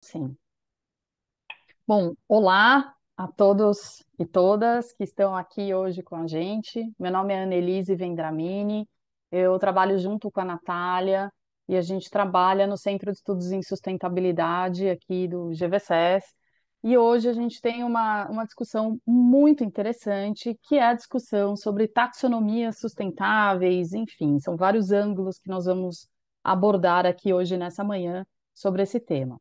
Sim. Bom, olá a todos e todas que estão aqui hoje com a gente. Meu nome é Annelise Vendramini, eu trabalho junto com a Natália e a gente trabalha no Centro de Estudos em Sustentabilidade aqui do GVCS. E hoje a gente tem uma discussão muito interessante, que é a discussão sobre taxonomias sustentáveis, enfim, são vários ângulos que nós vamos abordar aqui hoje nessa manhã sobre esse tema.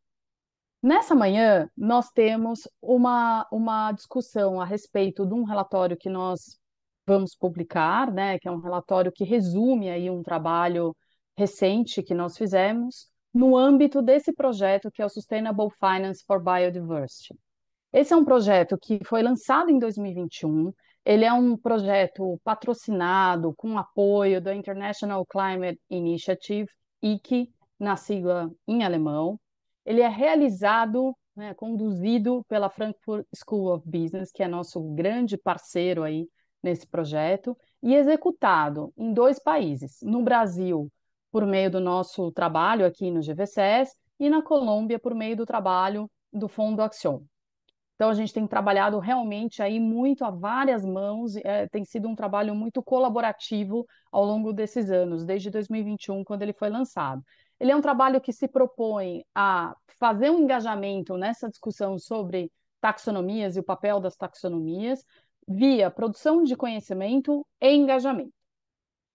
Nessa manhã, nós temos uma discussão a respeito de um relatório que nós vamos publicar, né, que é um relatório que resume aí um trabalho recente que nós fizemos no âmbito desse projeto que é o Sustainable Finance for Biodiversity. Esse é um projeto que foi lançado em 2021. Ele é um projeto patrocinado com apoio da International Climate Initiative, ICI, na sigla em alemão. Ele é realizado, né, conduzido pela Frankfurt School of Business, que é nosso grande parceiro aí nesse projeto, e executado em dois países, no Brasil, por meio do nosso trabalho aqui no GVCS, e na Colômbia, por meio do trabalho do Fundo Action. Então, a gente tem trabalhado realmente aí muito a várias mãos, tem sido um trabalho muito colaborativo ao longo desses anos, desde 2021, quando ele foi lançado. Ele é um trabalho que se propõe a fazer um engajamento nessa discussão sobre taxonomias e o papel das taxonomias, via produção de conhecimento e engajamento.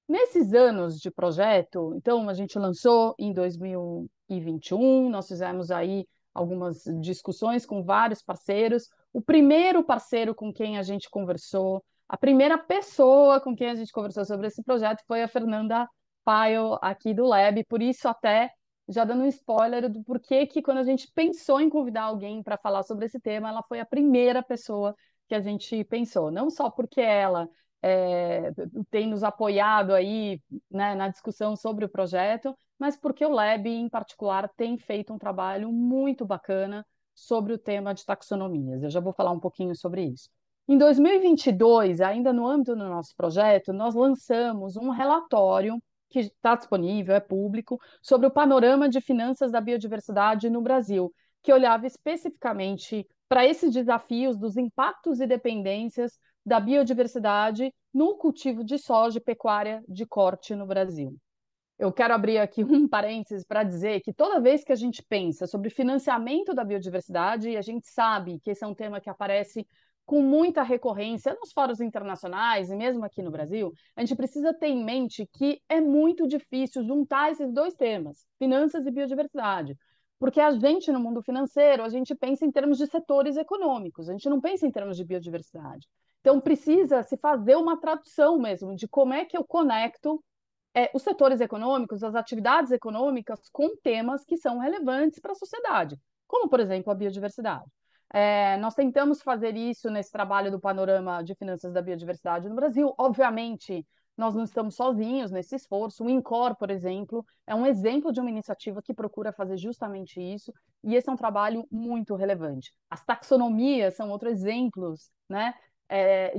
Nesses anos de projeto, então, a gente lançou em 2021, nós fizemos aí algumas discussões com vários parceiros. O primeiro parceiro com quem a gente conversou, a primeira pessoa com quem a gente conversou sobre esse projeto foi a Fernanda Paio, aqui do Lab, por isso até já dando um spoiler do porquê que quando a gente pensou em convidar alguém para falar sobre esse tema, ela foi a primeira pessoa que a gente pensou, não só porque ela é, tem nos apoiado aí, né, na discussão sobre o projeto, mas porque o Lab, em particular, tem feito um trabalho muito bacana sobre o tema de taxonomias. Eu já vou falar um pouquinho sobre isso. Em 2022, ainda no âmbito do nosso projeto, nós lançamos um relatório que está disponível, é público, sobre o panorama de finanças da biodiversidade no Brasil, que olhava especificamente para esses desafios dos impactos e dependências da biodiversidade no cultivo de soja e pecuária de corte no Brasil. Eu quero abrir aqui um parênteses para dizer que toda vez que a gente pensa sobre financiamento da biodiversidade, e a gente sabe que esse é um tema que aparece com muita recorrência nos fóruns internacionais e mesmo aqui no Brasil, a gente precisa ter em mente que é muito difícil juntar esses dois temas, finanças e biodiversidade. Porque a gente, no mundo financeiro, a gente pensa em termos de setores econômicos, a gente não pensa em termos de biodiversidade. Então, precisa se fazer uma tradução mesmo de como é que eu conecto os setores econômicos, as atividades econômicas com temas que são relevantes para a sociedade, como, por exemplo, a biodiversidade. Nós tentamos fazer isso nesse trabalho do panorama de finanças da biodiversidade no Brasil. Obviamente, nós não estamos sozinhos nesse esforço. O INCOR, por exemplo, é um exemplo de uma iniciativa que procura fazer justamente isso, e esse é um trabalho muito relevante. As taxonomias são outros exemplos, né,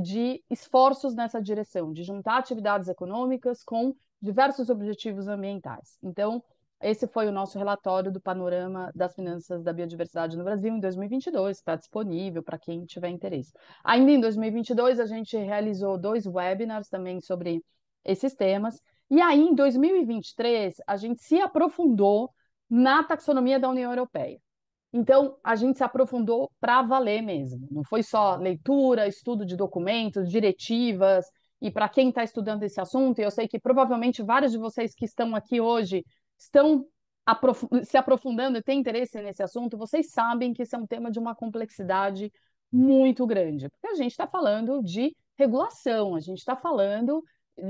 de esforços nessa direção, de juntar atividades econômicas com diversos objetivos ambientais. Então, esse foi o nosso relatório do panorama das finanças da biodiversidade no Brasil em 2022, está disponível para quem tiver interesse. Ainda em 2022, a gente realizou dois webinars também sobre esses temas, e aí em 2023, a gente se aprofundou na taxonomia da União Europeia. Então, a gente se aprofundou para valer mesmo. Não foi só leitura, estudo de documentos, diretivas. E para quem está estudando esse assunto, e eu sei que provavelmente vários de vocês que estão aqui hoje estão se aprofundando e têm interesse nesse assunto, vocês sabem que esse é um tema de uma complexidade muito grande. Porque a gente está falando de regulação, a gente está falando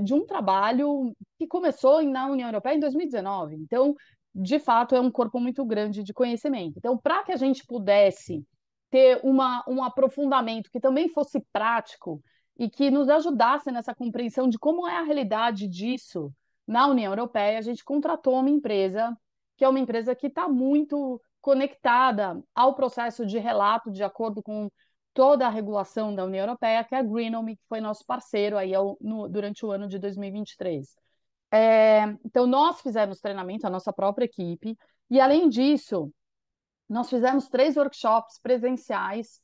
de um trabalho que começou na União Europeia em 2019. Então, de fato, é um corpo muito grande de conhecimento. Então, para que a gente pudesse ter um aprofundamento que também fosse prático e que nos ajudasse nessa compreensão de como é a realidade disso na União Europeia, a gente contratou uma empresa, que é uma empresa que está muito conectada ao processo de relato, de acordo com toda a regulação da União Europeia, que é a Greenome, que foi nosso parceiro aí durante o ano de 2023. Então, nós fizemos treinamento, a nossa própria equipe, e além disso, Nós fizemos 3 workshops presenciais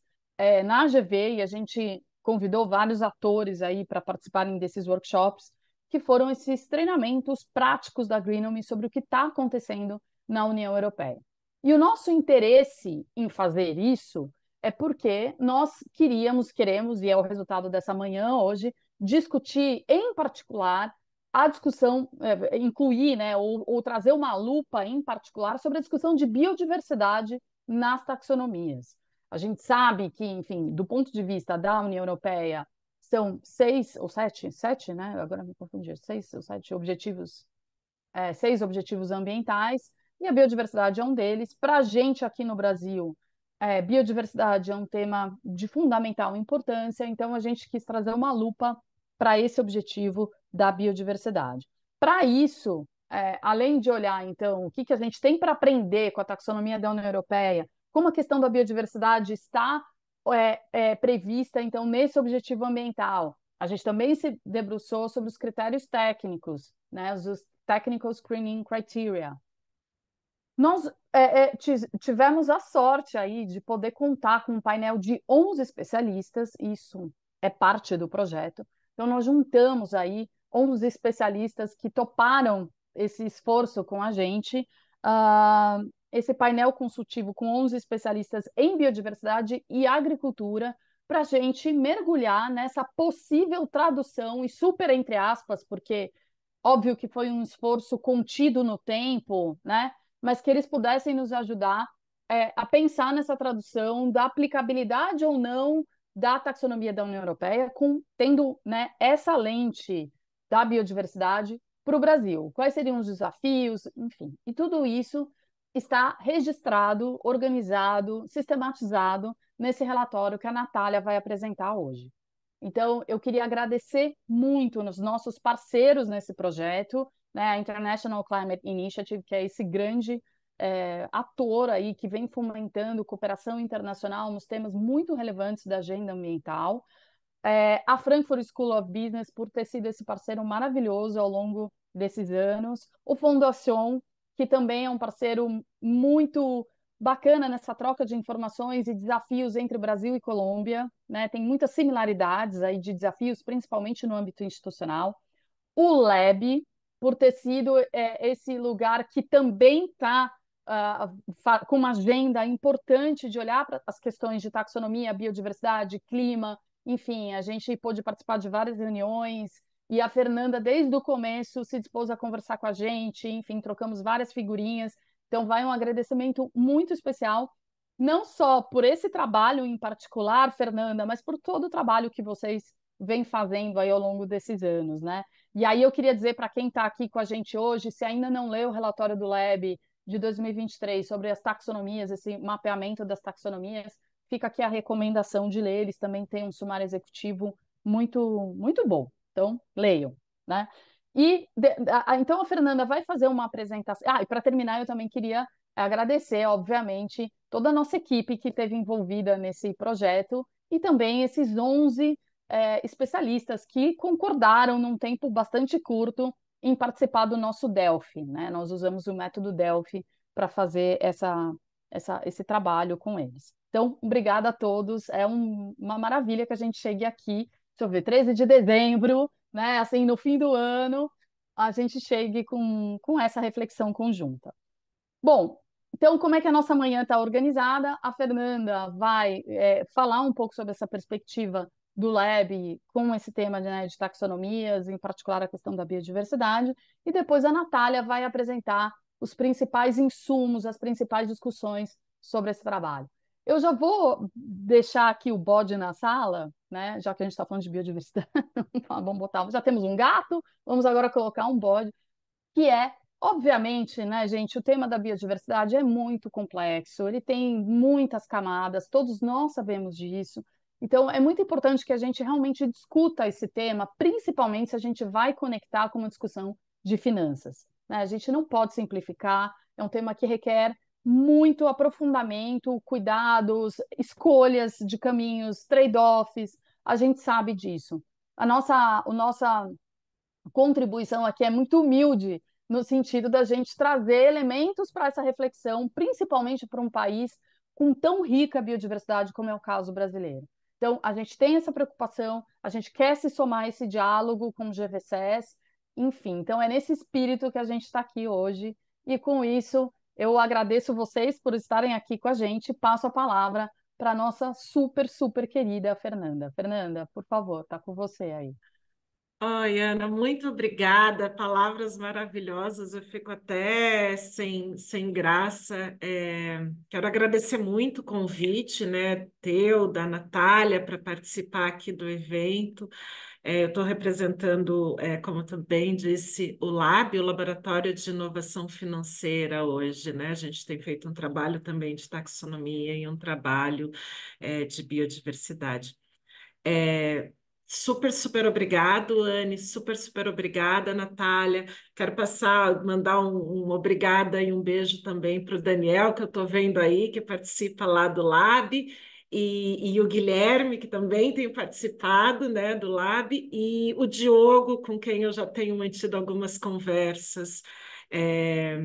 na AGV e a gente convidou vários atores aí para participarem desses workshops, que foram esses treinamentos práticos da Greenome sobre o que está acontecendo na União Europeia. E o nosso interesse em fazer isso é porque nós queremos, e é o resultado dessa manhã hoje, discutir em particular a discussão, incluir, né, ou trazer uma lupa em particular sobre a discussão de biodiversidade nas taxonomias. A gente sabe que, enfim, do ponto de vista da União Europeia, são 6 ou 7, né? Agora me confundi, 6 ou 7 objetivos, 6 objetivos ambientais, e a biodiversidade é um deles. Para a gente aqui no Brasil, biodiversidade é um tema de fundamental importância, então a gente quis trazer uma lupa para esse objetivo da biodiversidade. Para isso, além de olhar, então, o que, que a gente tem para aprender com a taxonomia da União Europeia, como a questão da biodiversidade está prevista, então, nesse objetivo ambiental. A gente também se debruçou sobre os critérios técnicos, né, os Technical Screening Criteria. Nós tivemos a sorte aí de poder contar com um painel de 11 especialistas, isso é parte do projeto. Então, nós juntamos aí 11 especialistas que toparam esse esforço com a gente. Esse painel consultivo com 11 especialistas em biodiversidade e agricultura, para a gente mergulhar nessa possível tradução, e super entre aspas, porque óbvio que foi um esforço contido no tempo, né? Mas que eles pudessem nos ajudar a pensar nessa tradução da aplicabilidade ou não da taxonomia da União Europeia, tendo, né, essa lente da biodiversidade para o Brasil. Quais seriam os desafios, enfim. E tudo isso está registrado, organizado, sistematizado nesse relatório que a Natália vai apresentar hoje. Então, eu queria agradecer muito nos nossos parceiros nesse projeto, né, a International Climate Initiative, que é esse grande ator aí que vem fomentando cooperação internacional nos temas muito relevantes da agenda ambiental. A Frankfurt School of Business, por ter sido esse parceiro maravilhoso ao longo desses anos. O Fundación, que também é um parceiro muito bacana nessa troca de informações e desafios entre Brasil e Colômbia, né? Tem muitas similaridades aí de desafios, principalmente no âmbito institucional. O LEB, por ter sido esse lugar que também está com uma agenda importante de olhar para as questões de taxonomia, biodiversidade, clima, enfim, a gente pôde participar de várias reuniões e a Fernanda, desde o começo, se dispôs a conversar com a gente, enfim, trocamos várias figurinhas. Então, vai um agradecimento muito especial, não só por esse trabalho em particular, Fernanda, mas por todo o trabalho que vocês vêm fazendo aí ao longo desses anos, né? E aí eu queria dizer para quem está aqui com a gente hoje, se ainda não leu o relatório do LEB de 2023 sobre as taxonomias, esse mapeamento das taxonomias, fica aqui a recomendação de ler. Eles também têm um sumário executivo muito, muito bom. Então, leiam, né? Então a Fernanda vai fazer uma apresentação. E para terminar, eu também queria agradecer, obviamente, toda a nossa equipe que esteve envolvida nesse projeto e também esses 11 especialistas que concordaram num tempo bastante curto em participar do nosso Delphi, né? Nós usamos o método Delphi para fazer esse trabalho com eles. Então, obrigada a todos. É uma maravilha que a gente chegue aqui, deixa eu ver, 13 de dezembro, né? Assim, no fim do ano, a gente chegue com essa reflexão conjunta. Bom, então, como é que a nossa manhã está organizada? A Fernanda vai falar um pouco sobre essa perspectiva do Lab com esse tema né, de taxonomias, em particular a questão da biodiversidade, e depois a Natália vai apresentar os principais insumos, as principais discussões sobre esse trabalho. Eu já vou deixar aqui o bode na sala, né, já que a gente está falando de biodiversidade, vamos botar, já temos um gato, vamos agora colocar um bode, que é, obviamente, né, gente, o tema da biodiversidade é muito complexo, ele tem muitas camadas, todos nós sabemos disso. Então, é muito importante que a gente realmente discuta esse tema, principalmente se a gente vai conectar com uma discussão de finanças, né? A gente não pode simplificar, é um tema que requer muito aprofundamento, cuidados, escolhas de caminhos, trade-offs, a gente sabe disso. A nossa contribuição aqui é muito humilde, no sentido da gente trazer elementos para essa reflexão, principalmente para um país com tão rica biodiversidade como é o caso brasileiro. Então, a gente tem essa preocupação, a gente quer se somar a esse diálogo com o GVCS, enfim. Então, é nesse espírito que a gente está aqui hoje, e com isso, eu agradeço vocês por estarem aqui com a gente. Passo a palavra para a nossa super, super querida Fernanda. Fernanda, por favor, está com você aí. Oi, Ana, muito obrigada. Palavras maravilhosas. Eu fico até sem graça. Quero agradecer muito o convite, né, teu, da Natália, para participar aqui do evento. Eu estou representando, como tu bem disse, o LAB, o Laboratório de Inovação Financeira, hoje, né? A gente tem feito um trabalho também de taxonomia e um trabalho, de biodiversidade. É, super, super obrigado, Anne, super, super obrigada, Natália. Quero mandar um obrigada e um beijo também para o Daniel, que eu estou vendo aí, que participa lá do Lab, e o Guilherme, que também tem participado, né, do Lab, e o Diogo, com quem eu já tenho mantido algumas conversas. É,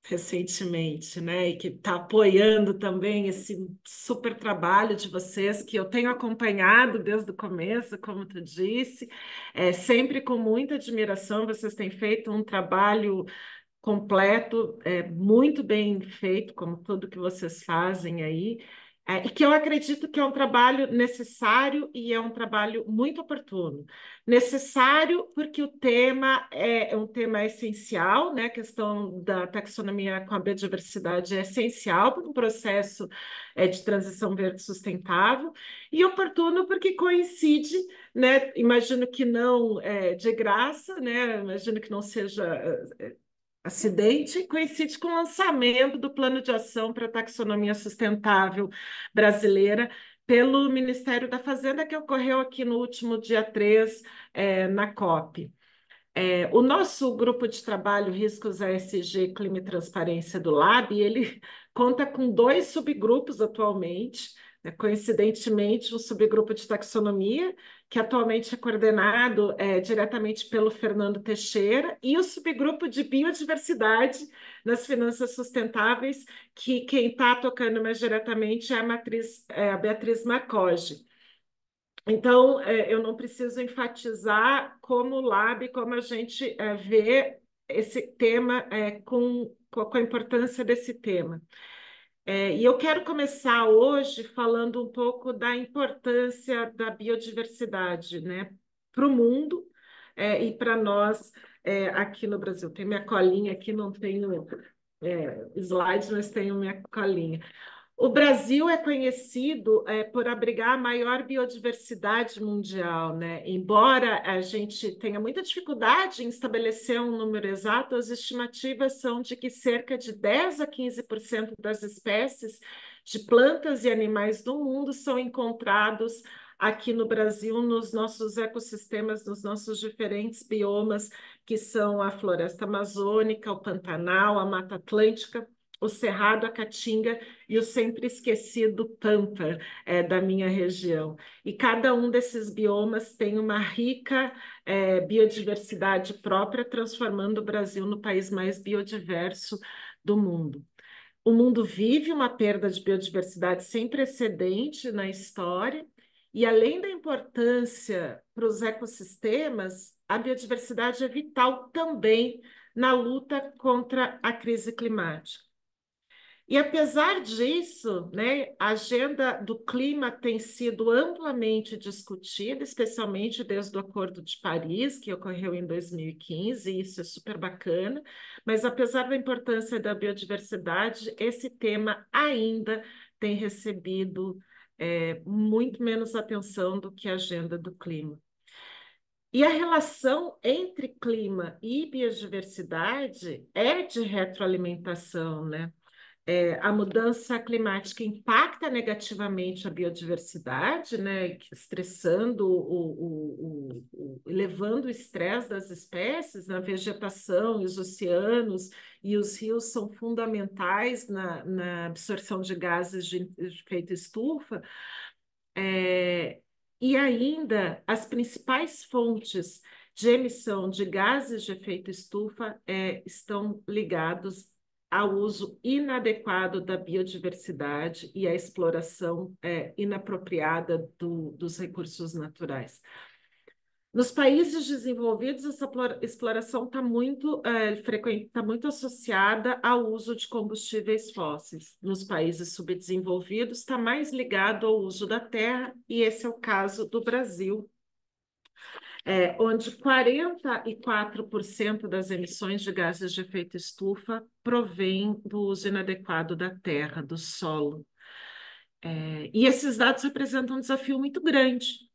recentemente, né? E que está apoiando também esse super trabalho de vocês, que eu tenho acompanhado desde o começo, como tu disse, sempre com muita admiração. Vocês têm feito um trabalho completo, muito bem feito, como tudo que vocês fazem aí, e que eu acredito que é um trabalho necessário e é um trabalho muito oportuno. Necessário porque o tema é um tema essencial, né? A questão da taxonomia com a biodiversidade é essencial para um processo de transição verde sustentável, e oportuno porque coincide, né? Imagino que não de graça, né? Imagino que não seja acidente, coincide com o lançamento do Plano de Ação para a Taxonomia Sustentável Brasileira pelo Ministério da Fazenda, que ocorreu aqui no último dia 3, na COP. O nosso grupo de trabalho Riscos ASG, Clima e Transparência do LAB, ele conta com 2 subgrupos atualmente, né? Coincidentemente, um subgrupo de taxonomia, que atualmente é coordenado diretamente pelo Fernando Teixeira, e o subgrupo de biodiversidade nas finanças sustentáveis, que quem está tocando mais diretamente é a Beatriz Marcoge. Então, eu não preciso enfatizar como o Lab, como a gente vê esse tema com a importância desse tema. E eu quero começar hoje falando um pouco da importância da biodiversidade, né, para o mundo e para nós aqui no Brasil. Tem minha colinha aqui, não tenho slides, mas tenho minha colinha. O Brasil é conhecido por abrigar a maior biodiversidade mundial, né? Embora a gente tenha muita dificuldade em estabelecer um número exato, as estimativas são de que cerca de 10 a 15% das espécies de plantas e animais do mundo são encontrados aqui no Brasil, nos nossos ecossistemas, nos nossos diferentes biomas, que são a floresta amazônica, o Pantanal, a Mata Atlântica, o Cerrado, a Caatinga e o sempre esquecido Pampa da minha região. E cada um desses biomas tem uma rica biodiversidade própria, transformando o Brasil no país mais biodiverso do mundo. O mundo vive uma perda de biodiversidade sem precedente na história, e além da importância para os ecossistemas, a biodiversidade é vital também na luta contra a crise climática. E apesar disso, né, a agenda do clima tem sido amplamente discutida, especialmente desde o Acordo de Paris, que ocorreu em 2015, e isso é super bacana, mas apesar da importância da biodiversidade, esse tema ainda tem recebido muito menos atenção do que a agenda do clima. E a relação entre clima e biodiversidade é de retroalimentação, né? A mudança climática impacta negativamente a biodiversidade, né, estressando, elevando o estresse das espécies na vegetação, e os oceanos e os rios são fundamentais na absorção de gases de efeito estufa. E ainda as principais fontes de emissão de gases de efeito estufa estão ligados ao uso inadequado da biodiversidade e à exploração inapropriada dos recursos naturais. Nos países desenvolvidos, essa exploração está muito frequente, está muito associada ao uso de combustíveis fósseis. Nos países subdesenvolvidos, está mais ligado ao uso da terra, e esse é o caso do Brasil, onde 44% das emissões de gases de efeito estufa provém do uso inadequado da terra, do solo. E esses dados representam um desafio muito grande.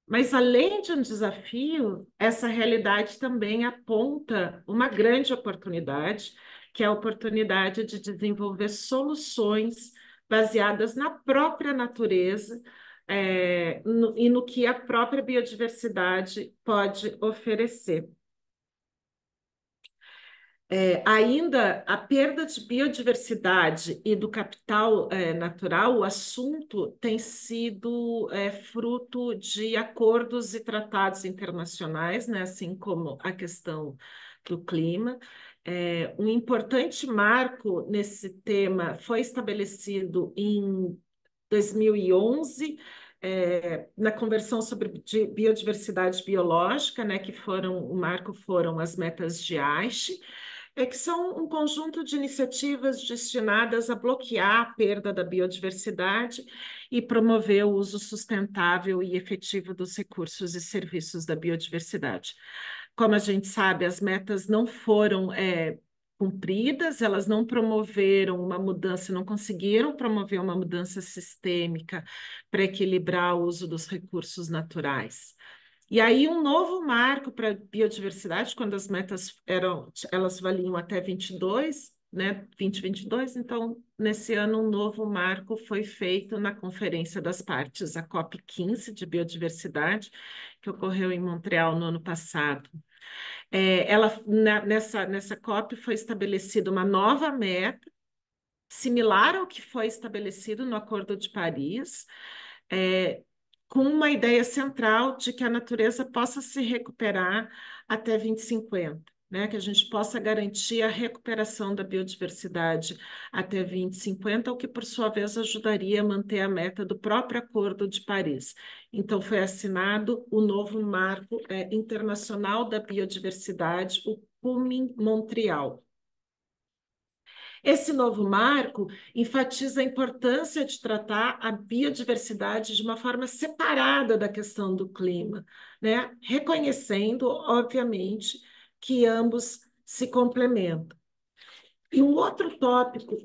Mas, além de um desafio, essa realidade também aponta uma grande oportunidade, que é a oportunidade de desenvolver soluções baseadas na própria natureza, e no que a própria biodiversidade pode oferecer. Ainda a perda de biodiversidade e do capital natural, o assunto tem sido fruto de acordos e tratados internacionais, né, assim como a questão do clima. Um importante marco nesse tema foi estabelecido em 2011, na Convenção sobre Biodiversidade Biológica, né, que o marco foram as metas de Aichi, que são um conjunto de iniciativas destinadas a bloquear a perda da biodiversidade e promover o uso sustentável e efetivo dos recursos e serviços da biodiversidade. Como a gente sabe, as metas não foram cumpridas, elas não promoveram uma mudança, não conseguiram promover uma mudança sistêmica para equilibrar o uso dos recursos naturais. E aí um novo marco para a biodiversidade, quando as metas elas valiam até 22, né, 2022, então nesse ano um novo marco foi feito na Conferência das Partes, a COP15 de biodiversidade, que ocorreu em Montreal no ano passado. Nessa COP foi estabelecida uma nova meta, similar ao que foi estabelecido no Acordo de Paris, com uma ideia central de que a natureza possa se recuperar até 2050, né? Que a gente possa garantir a recuperação da biodiversidade até 2050, o que, por sua vez, ajudaria a manter a meta do próprio Acordo de Paris. Então, foi assinado o novo Marco Internacional da Biodiversidade, o Kunming-Montreal. Esse novo marco enfatiza a importância de tratar a biodiversidade de uma forma separada da questão do clima, né? Reconhecendo, obviamente, que ambos se complementam. E um outro tópico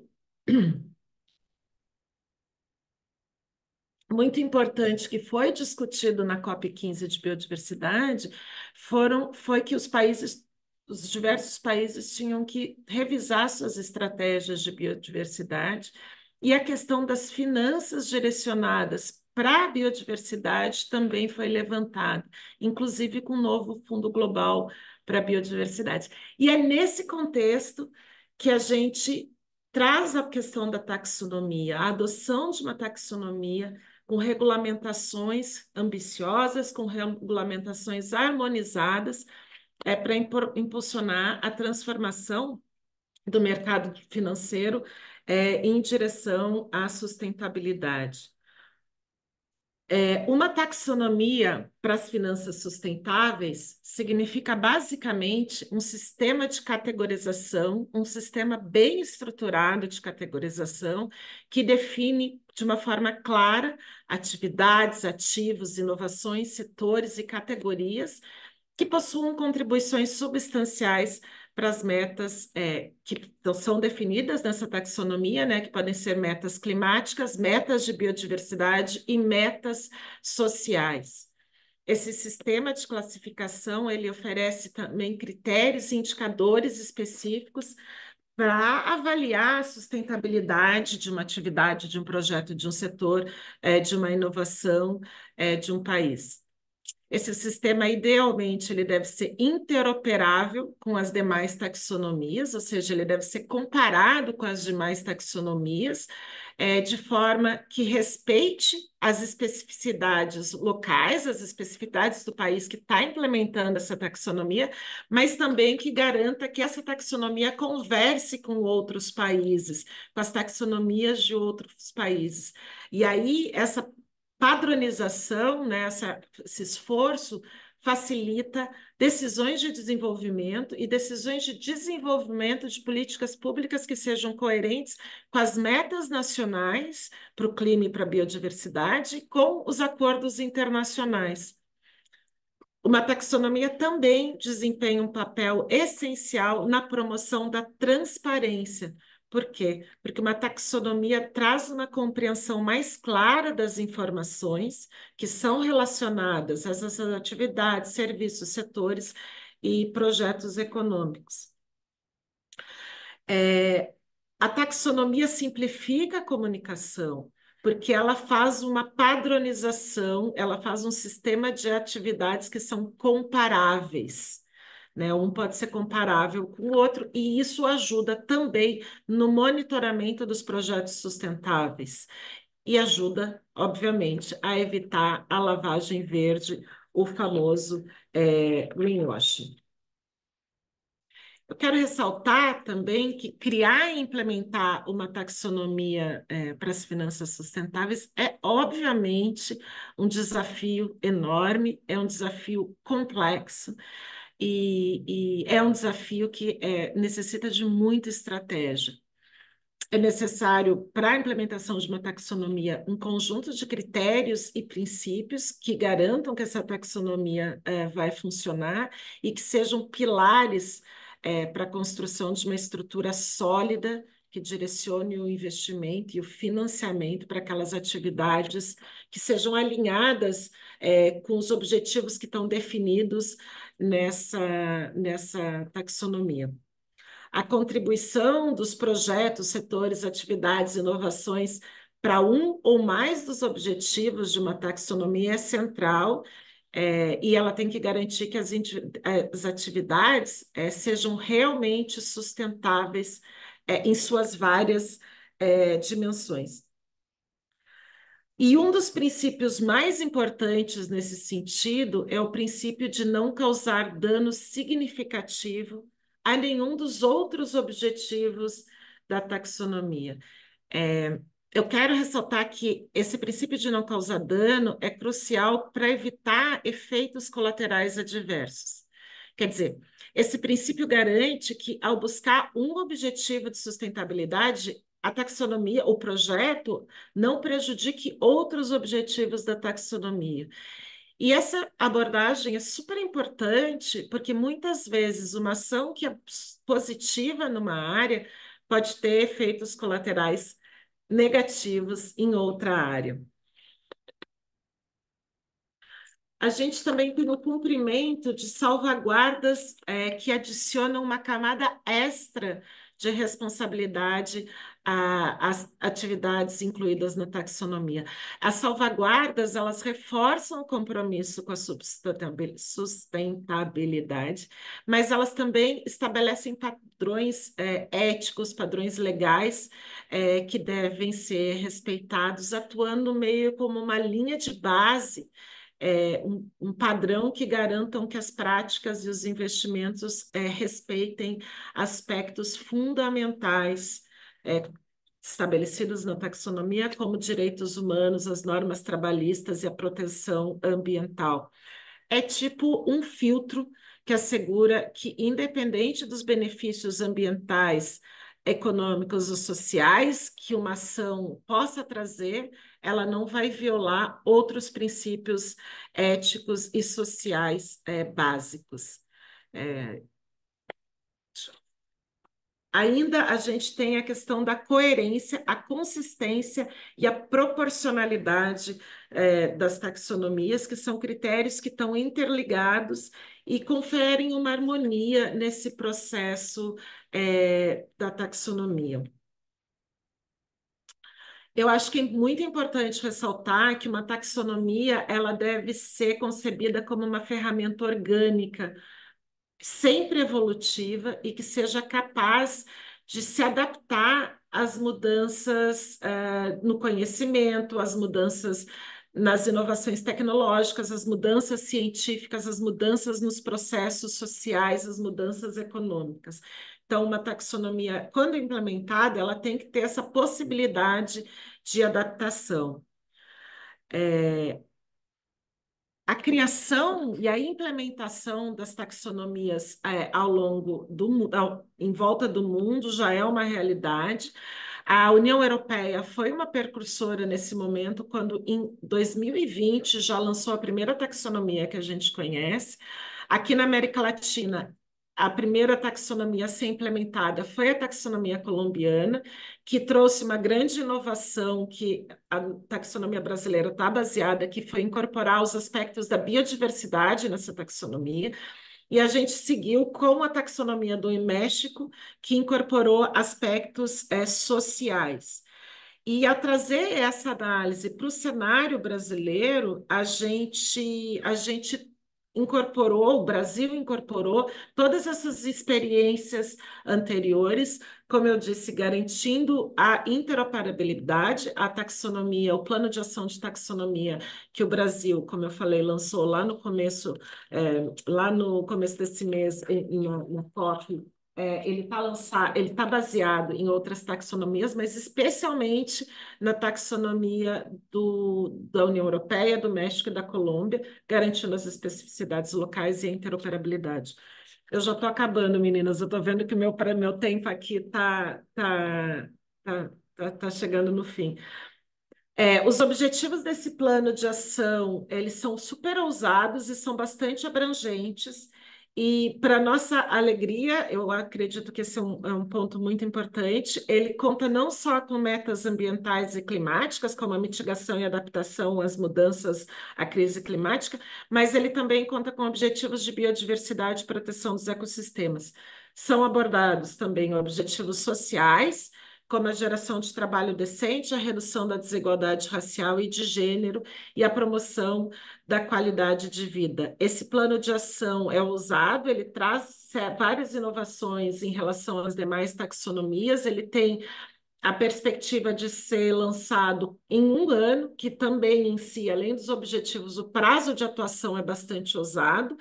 muito importante que foi discutido na COP15 de biodiversidade foi que os diversos países tinham que revisar suas estratégias de biodiversidade, e a questão das finanças direcionadas para a biodiversidade também foi levantada, inclusive com o novo Fundo Global para a Biodiversidade. E é nesse contexto que a gente traz a questão da taxonomia, a adoção de uma taxonomia com regulamentações ambiciosas, com regulamentações harmonizadas, para impulsionar a transformação do mercado financeiro em direção à sustentabilidade. Uma taxonomia para as finanças sustentáveis significa basicamente um sistema de categorização, um sistema bem estruturado de categorização que define de uma forma clara atividades, ativos, inovações, setores e categorias que possuam contribuições substanciais para as metas que são definidas nessa taxonomia, né, que podem ser metas climáticas, metas de biodiversidade e metas sociais. Esse sistema de classificação, ele oferece também critérios e indicadores específicos para avaliar a sustentabilidade de uma atividade, de um projeto, de um setor, de uma inovação, de um país. Esse sistema, idealmente, ele deve ser interoperável com as demais taxonomias, ou seja, ele deve ser comparado com as demais taxonomias, de forma que respeite as especificidades locais, as especificidades do país que está implementando essa taxonomia, mas também que garanta que essa taxonomia converse com outros países, com as taxonomias de outros países. E aí, essa padronização, né, esse esforço facilita decisões de desenvolvimento e decisões de desenvolvimento de políticas públicas que sejam coerentes com as metas nacionais para o clima e para a biodiversidade e com os acordos internacionais. Uma taxonomia também desempenha um papel essencial na promoção da transparência. Por quê? Porque uma taxonomia traz uma compreensão mais clara das informações que são relacionadas às nossas atividades, serviços, setores e projetos econômicos. A taxonomia simplifica a comunicação, porque ela faz uma padronização, ela faz um sistema de atividades que são comparáveis, né? Um pode ser comparável com o outro, e isso ajuda também no monitoramento dos projetos sustentáveis e ajuda, obviamente, a evitar a lavagem verde, o famoso greenwashing. Eu quero ressaltar também que criar e implementar uma taxonomia para as finanças sustentáveis é, obviamente, um desafio enorme, é um desafio complexo e é um desafio que necessita de muita estratégia. É necessário, para a implementação de uma taxonomia, um conjunto de critérios e princípios que garantam que essa taxonomia vai funcionar e que sejam pilares para a construção de uma estrutura sólida que direcione o investimento e o financiamento para aquelas atividades que sejam alinhadas com os objetivos que estão definidos nessa taxonomia. A contribuição dos projetos, setores, atividades, inovações para um ou mais dos objetivos de uma taxonomia é central, e ela tem que garantir que as atividades sejam realmente sustentáveis em suas várias dimensões. E um dos princípios mais importantes nesse sentido é o princípio de não causar dano significativo a nenhum dos outros objetivos da taxonomia. Eu quero ressaltar que esse princípio de não causar dano é crucial para evitar efeitos colaterais adversos. Quer dizer, esse princípio garante que, ao buscar um objetivo de sustentabilidade, a taxonomia, o projeto, não prejudique outros objetivos da taxonomia. E essa abordagem é super importante, porque muitas vezes uma ação que é positiva numa área pode ter efeitos colaterais negativos em outra área. A gente também tem o cumprimento de salvaguardas que adicionam uma camada extra de responsabilidade às atividades incluídas na taxonomia. As salvaguardas, elas reforçam o compromisso com a sustentabilidade, mas elas também estabelecem padrões éticos, padrões legais que devem ser respeitados, atuando meio como uma linha de base um padrão que garantam que as práticas e os investimentos respeitem aspectos fundamentais estabelecidos na taxonomia, como direitos humanos, as normas trabalhistas e a proteção ambiental. É tipo um filtro que assegura que, independente dos benefícios ambientais, econômicos ou sociais que uma ação possa trazer, ela não vai violar outros princípios éticos e sociais básicos. É, Ainda a gente tem a questão da coerência, a consistência e a proporcionalidade das taxonomias, que são critérios que estão interligados e conferem uma harmonia nesse processo da taxonomia. Eu acho que é muito importante ressaltar que uma taxonomia ela deve ser concebida como uma ferramenta orgânica, sempre evolutiva e que seja capaz de se adaptar às mudanças no conhecimento, às mudanças nas inovações tecnológicas, às mudanças científicas, às mudanças nos processos sociais, às mudanças econômicas. Então, uma taxonomia, quando implementada, ela tem que ter essa possibilidade de adaptação. A criação e a implementação das taxonomias ao longo em volta do mundo já é uma realidade. A União Europeia foi uma precursora nesse momento, quando em 2020 já lançou a primeira taxonomia que a gente conhece. Aqui na América Latina, a primeira taxonomia a ser implementada foi a taxonomia colombiana, que trouxe uma grande inovação que a taxonomia brasileira está baseada, que foi incorporar os aspectos da biodiversidade nessa taxonomia. E a gente seguiu com a taxonomia do México, que incorporou aspectos sociais. E ao trazer essa análise para o cenário brasileiro, a gente incorporou, o Brasil incorporou todas essas experiências anteriores, como eu disse, garantindo a interoperabilidade, a taxonomia, o plano de ação de taxonomia que o Brasil, como eu falei, lançou lá no começo desse mês, na COP. Ele tá baseado em outras taxonomias, mas especialmente na taxonomia da União Europeia, do México e da Colômbia, garantindo as especificidades locais e a interoperabilidade. Eu já estou acabando, meninas. Eu estou vendo que meu tempo aqui tá chegando no fim. Os objetivos desse plano de ação, eles são super ousados e são bastante abrangentes. E, para nossa alegria, eu acredito que esse é um ponto muito importante, ele conta não só com metas ambientais e climáticas, como a mitigação e adaptação às mudanças, à crise climática, mas ele também conta com objetivos de biodiversidade e proteção dos ecossistemas. São abordados também objetivos sociais, como a geração de trabalho decente, a redução da desigualdade racial e de gênero e a promoção da qualidade de vida. Esse plano de ação é ousado, ele traz várias inovações em relação às demais taxonomias, ele tem a perspectiva de ser lançado em um ano, que também em si, além dos objetivos, o prazo de atuação é bastante ousado.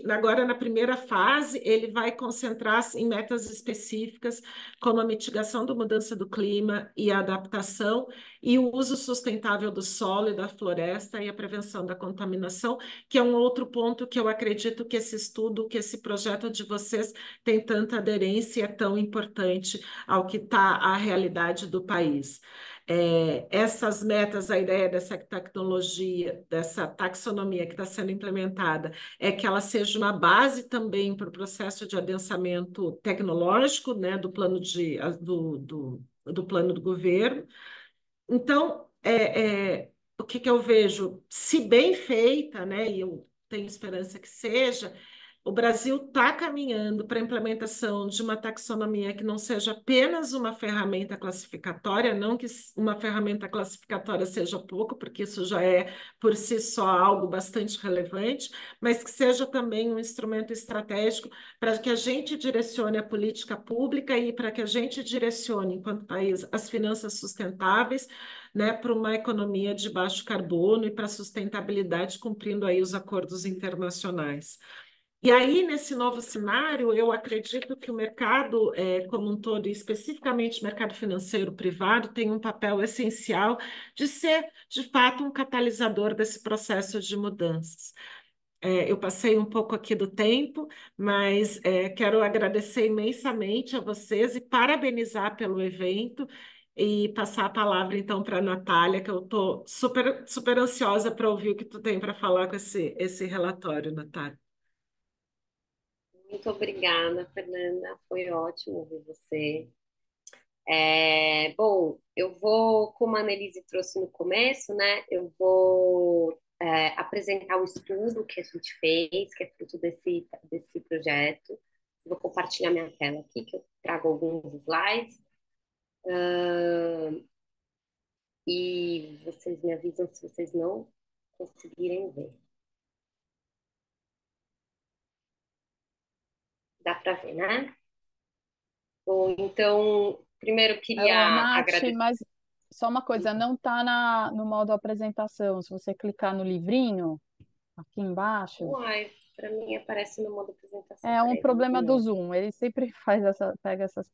Agora, na primeira fase, ele vai concentrar-se em metas específicas, como a mitigação da mudança do clima e a adaptação, e o uso sustentável do solo e da floresta e a prevenção da contaminação, que é um outro ponto que eu acredito que esse estudo, que esse projeto de vocês tem tanta aderência e é tão importante ao que está a realidade do país. Essas metas, a ideia dessa tecnologia, dessa taxonomia que está sendo implementada, é que ela seja uma base também para o processo de adensamento tecnológico, né, do plano do governo. Então, o que eu vejo, se bem feita, né, e eu tenho esperança que seja, o Brasil está caminhando para a implementação de uma taxonomia que não seja apenas uma ferramenta classificatória, não que uma ferramenta classificatória seja pouco, porque isso já é por si só algo bastante relevante, mas que seja também um instrumento estratégico para que a gente direcione a política pública e para que a gente direcione, enquanto país, as finanças sustentáveis, né, para uma economia de baixo carbono e para a sustentabilidade, cumprindo aí os acordos internacionais. E aí, nesse novo cenário, eu acredito que o mercado como um todo, e especificamente o mercado financeiro privado, tem um papel essencial de ser, de fato, um catalisador desse processo de mudanças. Eu passei um pouco aqui do tempo, mas quero agradecer imensamente a vocês e parabenizar pelo evento e passar a palavra, então, para a Natália, que eu estou super, super ansiosa para ouvir o que tu tem para falar com esse relatório, Natália. Muito obrigada, Fernanda. Foi ótimo ouvir você. Bom, eu vou, como a Annelise trouxe no começo, né? Eu vou apresentar o estudo que a gente fez, que é fruto desse projeto. Vou compartilhar minha tela aqui, que eu trago alguns slides. Ah, e vocês me avisam se vocês não conseguirem ver. Dá para ver, né? Bom, então, primeiro eu Ô, queria Nath, agradecer. mas só uma coisa, não está no modo apresentação. Se você clicar no livrinho, aqui embaixo, Uai, para mim aparece no modo apresentação. é um Peraí, vamos de problema do novo. Zoom. Ele sempre faz pega essas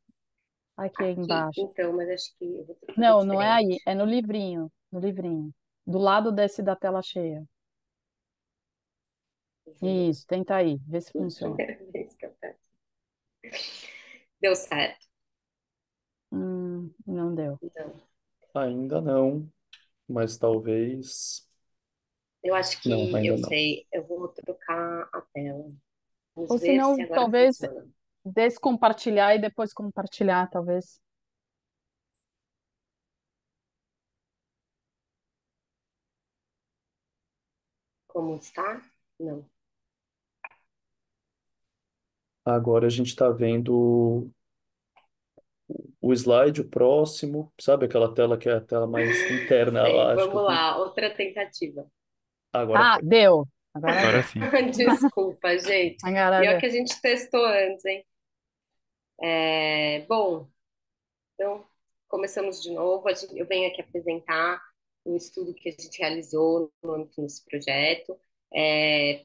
aqui Aqui, embaixo. então, mas acho que eu vou ter que fazer Não, não é aí, diferente. é no livrinho, no livrinho. Do lado desse da tela cheia. Juro. Isso, tenta aí, vê se funciona. Primeira vez que eu peço. Deu certo. Não deu. Então, Ainda não, mas talvez. eu acho Não, que eu ainda não. sei. Eu vou trocar a tela. Ou Vamos se ver se não, agora talvez funciona. descompartilhar e depois compartilhar, talvez. Como está? Não. Agora a gente está vendo o slide, o próximo, sabe aquela tela que é a tela mais interna Sei. lá, acho que Vamos eu pus. lá, outra tentativa. Agora Ah, foi. deu. Agora Agora deu. sim. Desculpa, gente. Agora Pior deu. que a gente testou antes, hein? Bom, então começamos de novo. Eu venho aqui apresentar um estudo que a gente realizou no âmbito desse projeto.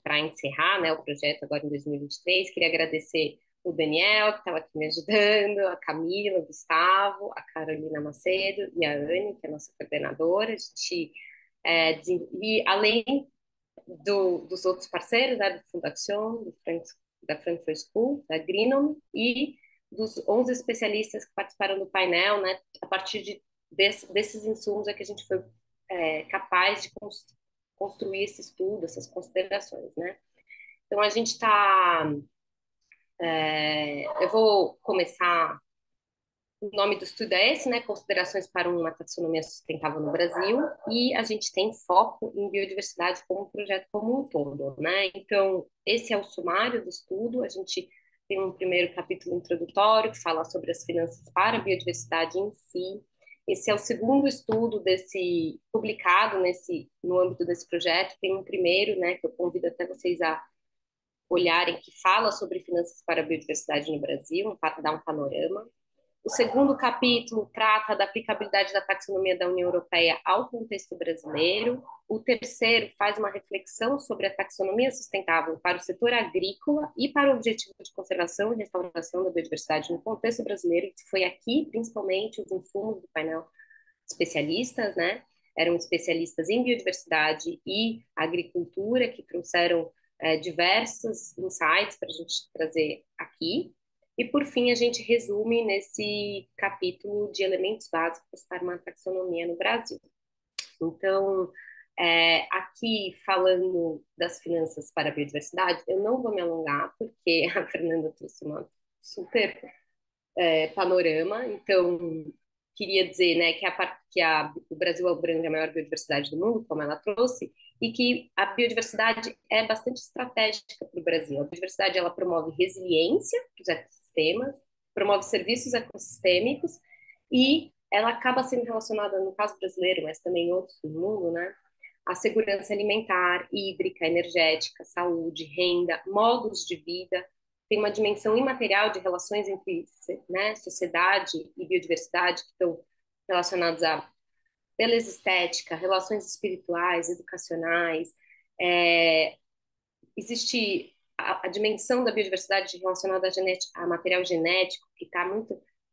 Para encerrar, né, o projeto agora em 2023, queria agradecer o Daniel, que estava aqui me ajudando, a Camila, o Gustavo, a Carolina Macedo e a Anne, que é a nossa coordenadora. A gente, e além dos outros parceiros, né, do Fundação, da Frankfurt School, da Greenom, e dos 11 especialistas que participaram do painel, né, a partir desses insumos é que a gente foi capaz de construir esse estudo, essas considerações, né? Então, a gente está... eu vou começar... O nome do estudo é esse, né? Considerações para uma taxonomia sustentável no Brasil, e a gente tem foco em biodiversidade como um projeto como um todo, né? Então, esse é o sumário do estudo. A gente tem um primeiro capítulo introdutório que fala sobre as finanças para a biodiversidade em si. Esse é o segundo estudo desse publicado no âmbito desse projeto. Tem um primeiro, né, que eu convido até vocês a olharem, que fala sobre finanças para a biodiversidade no Brasil, dar um panorama. O segundo capítulo trata da aplicabilidade da taxonomia da União Europeia ao contexto brasileiro. O terceiro faz uma reflexão sobre a taxonomia sustentável para o setor agrícola e para o objetivo de conservação e restauração da biodiversidade no contexto brasileiro. E foi aqui, principalmente, os insumos do painel especialistas, né? Eram especialistas em biodiversidade e agricultura que trouxeram diversos insights para a gente trazer aqui. E, por fim, a gente resume nesse capítulo de elementos básicos para uma taxonomia no Brasil. Então, aqui falando das finanças para a biodiversidade, eu não vou me alongar, porque a Fernanda trouxe uma super panorama. Então, queria dizer, né, o Brasil abrange a maior biodiversidade do mundo, como ela trouxe, e que a biodiversidade é bastante estratégica para o Brasil. A biodiversidade ela promove resiliência dos ecossistemas, promove serviços ecossistêmicos e ela acaba sendo relacionada, no caso brasileiro, mas também em outros do mundo, né, a segurança alimentar, hídrica, energética, saúde, renda, modos de vida, tem uma dimensão imaterial de relações entre, né, sociedade e biodiversidade que estão relacionados a beleza estética, relações espirituais, educacionais. É, existe a dimensão da biodiversidade relacionada a material genético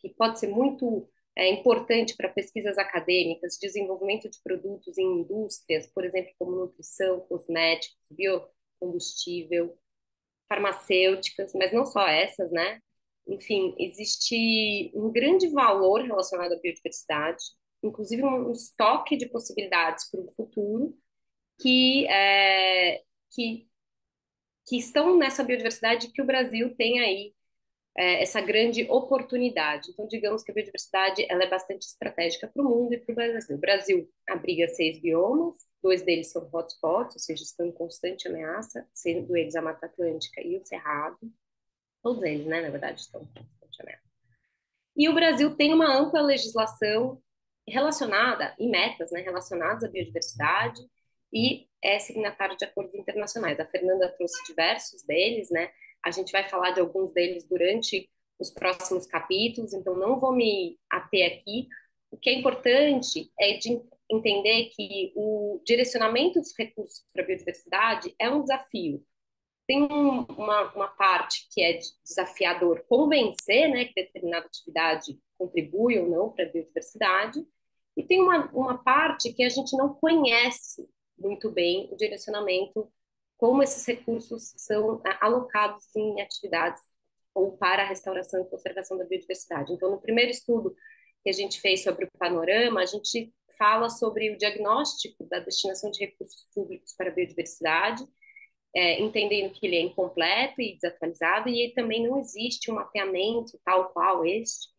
que pode ser muito importante para pesquisas acadêmicas, desenvolvimento de produtos em indústrias, por exemplo, como nutrição, cosméticos, biocombustível, farmacêuticas, mas não só essas, né? Enfim, existe um grande valor relacionado à biodiversidade, inclusive um estoque de possibilidades para o futuro que, é, que, que estão nessa biodiversidade que o Brasil tem aí essa grande oportunidade. Então, digamos que a biodiversidade ela é bastante estratégica para o mundo e para o Brasil. O Brasil abriga 6 biomas, 2 deles são hotspots, ou seja, estão em constante ameaça, sendo eles a Mata Atlântica e o Cerrado. Todos eles, né, na verdade, estão em constante ameaça. E o Brasil tem uma ampla legislação relacionada, e metas, né, relacionadas à biodiversidade, e é signatário de acordos internacionais. A Fernanda trouxe diversos deles, né? A gente vai falar de alguns deles durante os próximos capítulos, então não vou me ater aqui. O que é importante é de entender que o direcionamento dos recursos para a biodiversidade é um desafio. Tem uma parte que é desafiador convencer, né, que determinada atividade contribui ou não para a biodiversidade, e tem uma parte que a gente não conhece muito bem o direcionamento, como esses recursos são alocados em atividades ou para a restauração e conservação da biodiversidade. Então, no primeiro estudo que a gente fez sobre o panorama, a gente fala sobre o diagnóstico da destinação de recursos públicos para a biodiversidade, entendendo que ele é incompleto e desatualizado, e também não existe um mapeamento tal qual este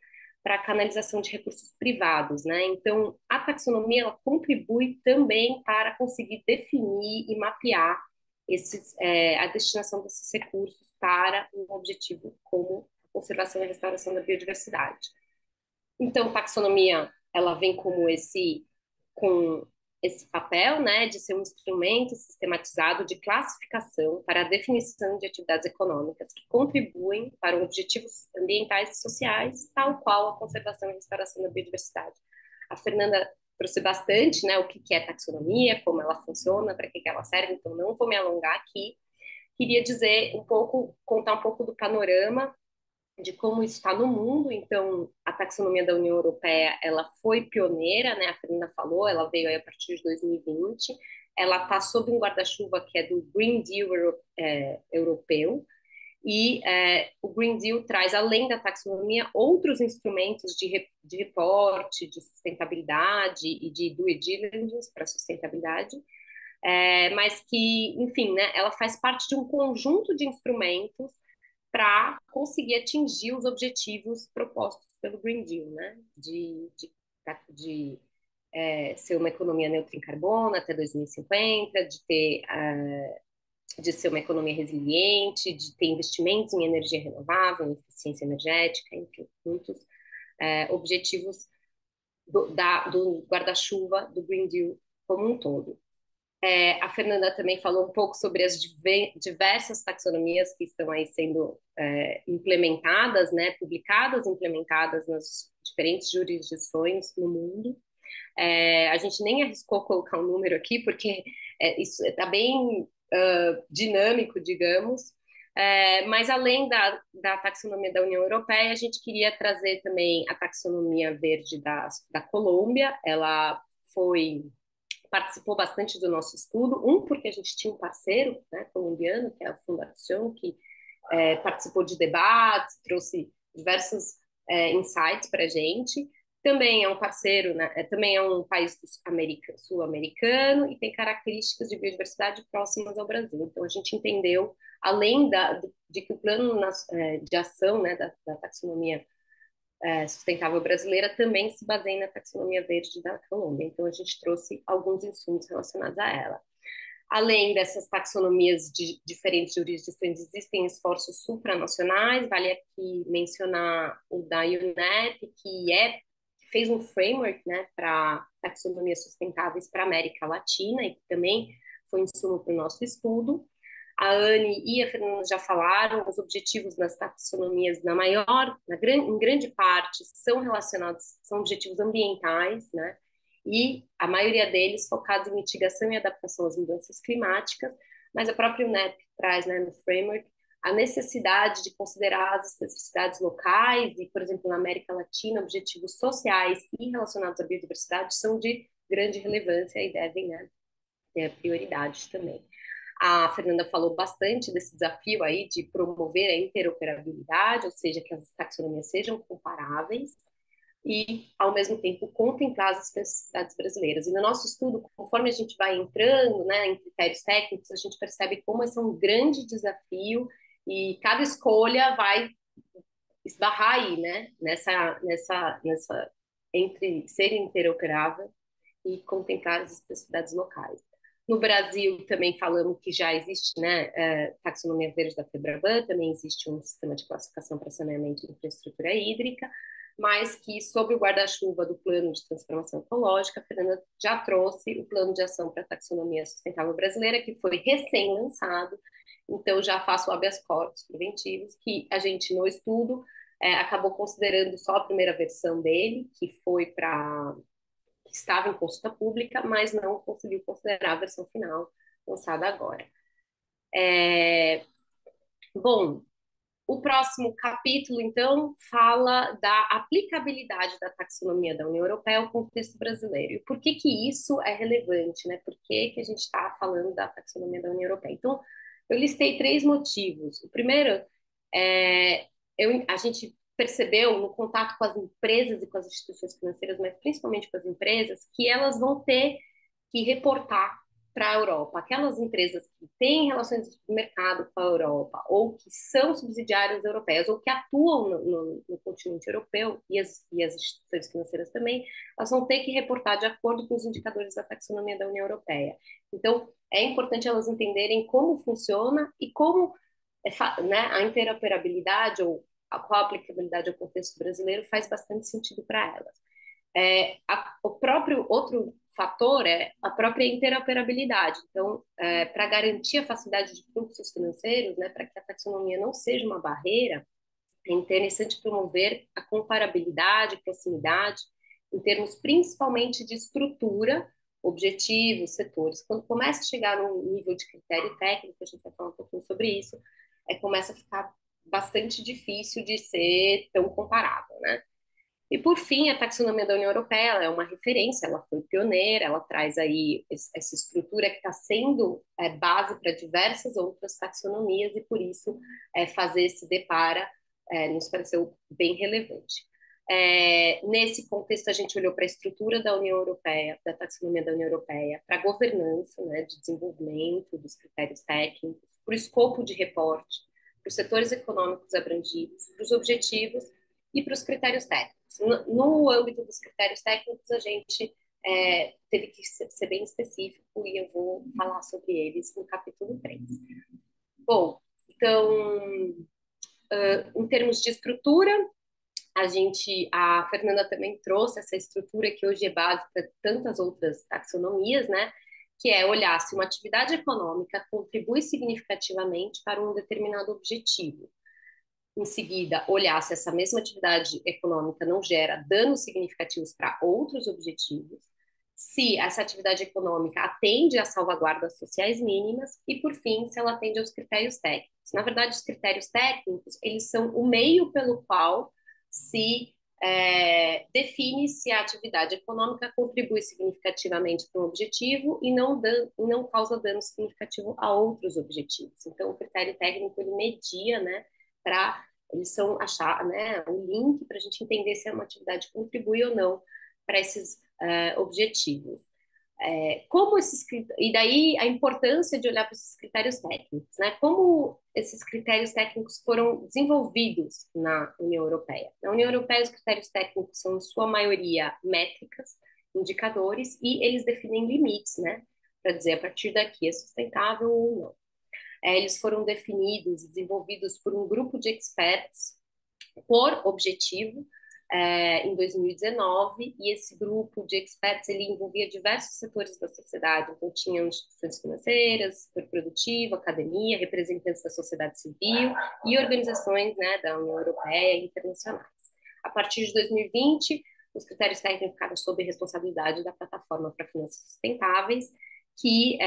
para a canalização de recursos privados, né? Então, a taxonomia ela contribui também para conseguir definir e mapear a destinação desses recursos para um objetivo como a conservação e restauração da biodiversidade. Então, taxonomia, ela vem com esse papel, né, de ser um instrumento sistematizado de classificação para a definição de atividades econômicas que contribuem para objetivos ambientais e sociais, tal qual a conservação e restauração da biodiversidade. A Fernanda trouxe bastante, né, o que é taxonomia, como ela funciona, para que ela serve, então não vou me alongar aqui. Queria dizer contar um pouco do panorama de como isso está no mundo. Então, a taxonomia da União Europeia, ela foi pioneira, né? A Fernanda falou, ela veio aí a partir de 2020. Ela está sob um guarda-chuva que é do Green Deal europeu. E o Green Deal traz, além da taxonomia, outros instrumentos de reporte, de sustentabilidade e de due diligence para sustentabilidade, mas que, enfim, né, ela faz parte de um conjunto de instrumentos para conseguir atingir os objetivos propostos pelo Green Deal, né? De ser uma economia neutra em carbono até 2050, de ser uma economia resiliente, de ter investimentos em energia renovável, em eficiência energética, enfim, muitos objetivos do guarda-chuva do Green Deal como um todo. A Fernanda também falou um pouco sobre as diversas taxonomias que estão aí sendo implementadas, né, publicadas, implementadas nas diferentes jurisdições no mundo. A gente nem arriscou colocar um número aqui, porque isso está bem dinâmico, digamos. Mas além da taxonomia da União Europeia, a gente queria trazer também a taxonomia verde da Colômbia. Ela participou bastante do nosso estudo, porque a gente tinha um parceiro, né, colombiano, que é a Fundação, que participou de debates, trouxe diversos insights para a gente. Também é um parceiro, né, também é um país sul-americano e tem características de biodiversidade próximas ao Brasil. Então, a gente entendeu, além de que o plano de ação, né, da taxonomia sustentável brasileira também se baseia na taxonomia verde da Colômbia. Então, a gente trouxe alguns insumos relacionados a ela. Além dessas taxonomias de diferentes jurisdições, existem esforços supranacionais. Vale aqui mencionar o da UNEP, que fez um framework, né, para taxonomias sustentáveis para a América Latina, e que também foi insumo para o nosso estudo. A Anne e a Fernanda já falaram, os objetivos nas taxonomias, em grande parte, são relacionados, são objetivos ambientais, né? E a maioria deles focados em mitigação e adaptação às mudanças climáticas, mas a própria UNEP traz, né, no framework, a necessidade de considerar as especificidades locais e, por exemplo, na América Latina, objetivos sociais e relacionados à biodiversidade são de grande relevância e devem, né, ter prioridade também. A Fernanda falou bastante desse desafio aí de promover a interoperabilidade, ou seja, que as taxonomias sejam comparáveis e, ao mesmo tempo, contemplar as especificidades brasileiras. E no nosso estudo, conforme a gente vai entrando, né, em critérios técnicos, a gente percebe como esse é um grande desafio e cada escolha vai esbarrar aí, né, entre ser interoperável e contemplar as especificidades locais. No Brasil, também falamos que já existe, né, taxonomia verde da FEBRABAN, também existe um sistema de classificação para saneamento e infraestrutura hídrica. mas que, sob o guarda-chuva do Plano de Transformação Ecológica, a Fernanda já trouxe o Plano de Ação para a Taxonomia Sustentável Brasileira, que foi recém-lançado, então já faço habeas corpus preventivos, que a gente, no estudo, acabou considerando só a primeira versão dele, que estava em consulta pública, mas não conseguiu considerar a versão final, lançada agora. Bom, o próximo capítulo, então, fala da aplicabilidade da taxonomia da União Europeia ao contexto brasileiro. E por que que isso é relevante, né? Por que que a gente está falando da taxonomia da União Europeia? Então, eu listei 3 motivos. O primeiro é a gente percebeu no contato com as empresas e com as instituições financeiras, mas principalmente com as empresas, que elas vão ter que reportar para a Europa. Aquelas empresas que têm relações de mercado com a Europa, ou que são subsidiárias europeias, ou que atuam no continente europeu, e as instituições financeiras também, elas vão ter que reportar de acordo com os indicadores da taxonomia da União Europeia. Então, é importante elas entenderem como funciona e como né, a interoperabilidade ou qual a aplicabilidade ao contexto brasileiro faz bastante sentido para elas. O próprio outro fator é a própria interoperabilidade. Então, para garantir a facilidade de fluxos financeiros, né, para que a taxonomia não seja uma barreira, é interessante promover a comparabilidade, proximidade, em termos principalmente de estrutura, objetivos, setores. Quando começa a chegar num nível de critério técnico, a gente vai falar um pouquinho sobre isso, começa a ficar bastante difícil de ser tão comparável, né? E, por fim, a taxonomia da União Europeia ela é uma referência, ela foi pioneira, ela traz aí essa estrutura que está sendo base para diversas outras taxonomias e, por isso, fazer esse depara nos pareceu bem relevante. Nesse contexto, a gente olhou para a estrutura da União Europeia, da taxonomia da União Europeia, para a governança, né, de desenvolvimento dos critérios técnicos, para o escopo de reporte, para os setores econômicos abrangidos, para os objetivos e para os critérios técnicos. No âmbito dos critérios técnicos, a gente teve que ser bem específico e eu vou falar sobre eles no capítulo 3. Bom, então, em termos de estrutura, a Fernanda também trouxe essa estrutura que hoje é base para tantas outras taxonomias, né? Que é olhar se uma atividade econômica contribui significativamente para um determinado objetivo. Em seguida, olhar se essa mesma atividade econômica não gera danos significativos para outros objetivos, se essa atividade econômica atende às salvaguardas sociais mínimas e, por fim, se ela atende aos critérios técnicos. Na verdade, os critérios técnicos, eles são o meio pelo qual se define se a atividade econômica contribui significativamente para um objetivo e não causa dano significativo a outros objetivos. Então, o critério técnico, ele media, né, eles são né, um link para a gente entender se uma atividade contribui ou não para esses objetivos. E daí a importância de olhar para esses critérios técnicos, né? Como esses critérios técnicos foram desenvolvidos na União Europeia. Na União Europeia, os critérios técnicos são, em sua maioria, métricas, indicadores, e eles definem limites, né? Para dizer, a partir daqui é sustentável ou não. Eles foram definidos e desenvolvidos por um grupo de experts por objetivo em 2019, e esse grupo de experts ele envolvia diversos setores da sociedade, então tinham instituições financeiras, setor produtivo, academia, representantes da sociedade civil e organizações, né, da União Europeia e internacionais. A partir de 2020, os critérios técnicos ficaram sob responsabilidade da Plataforma para Finanças Sustentáveis, que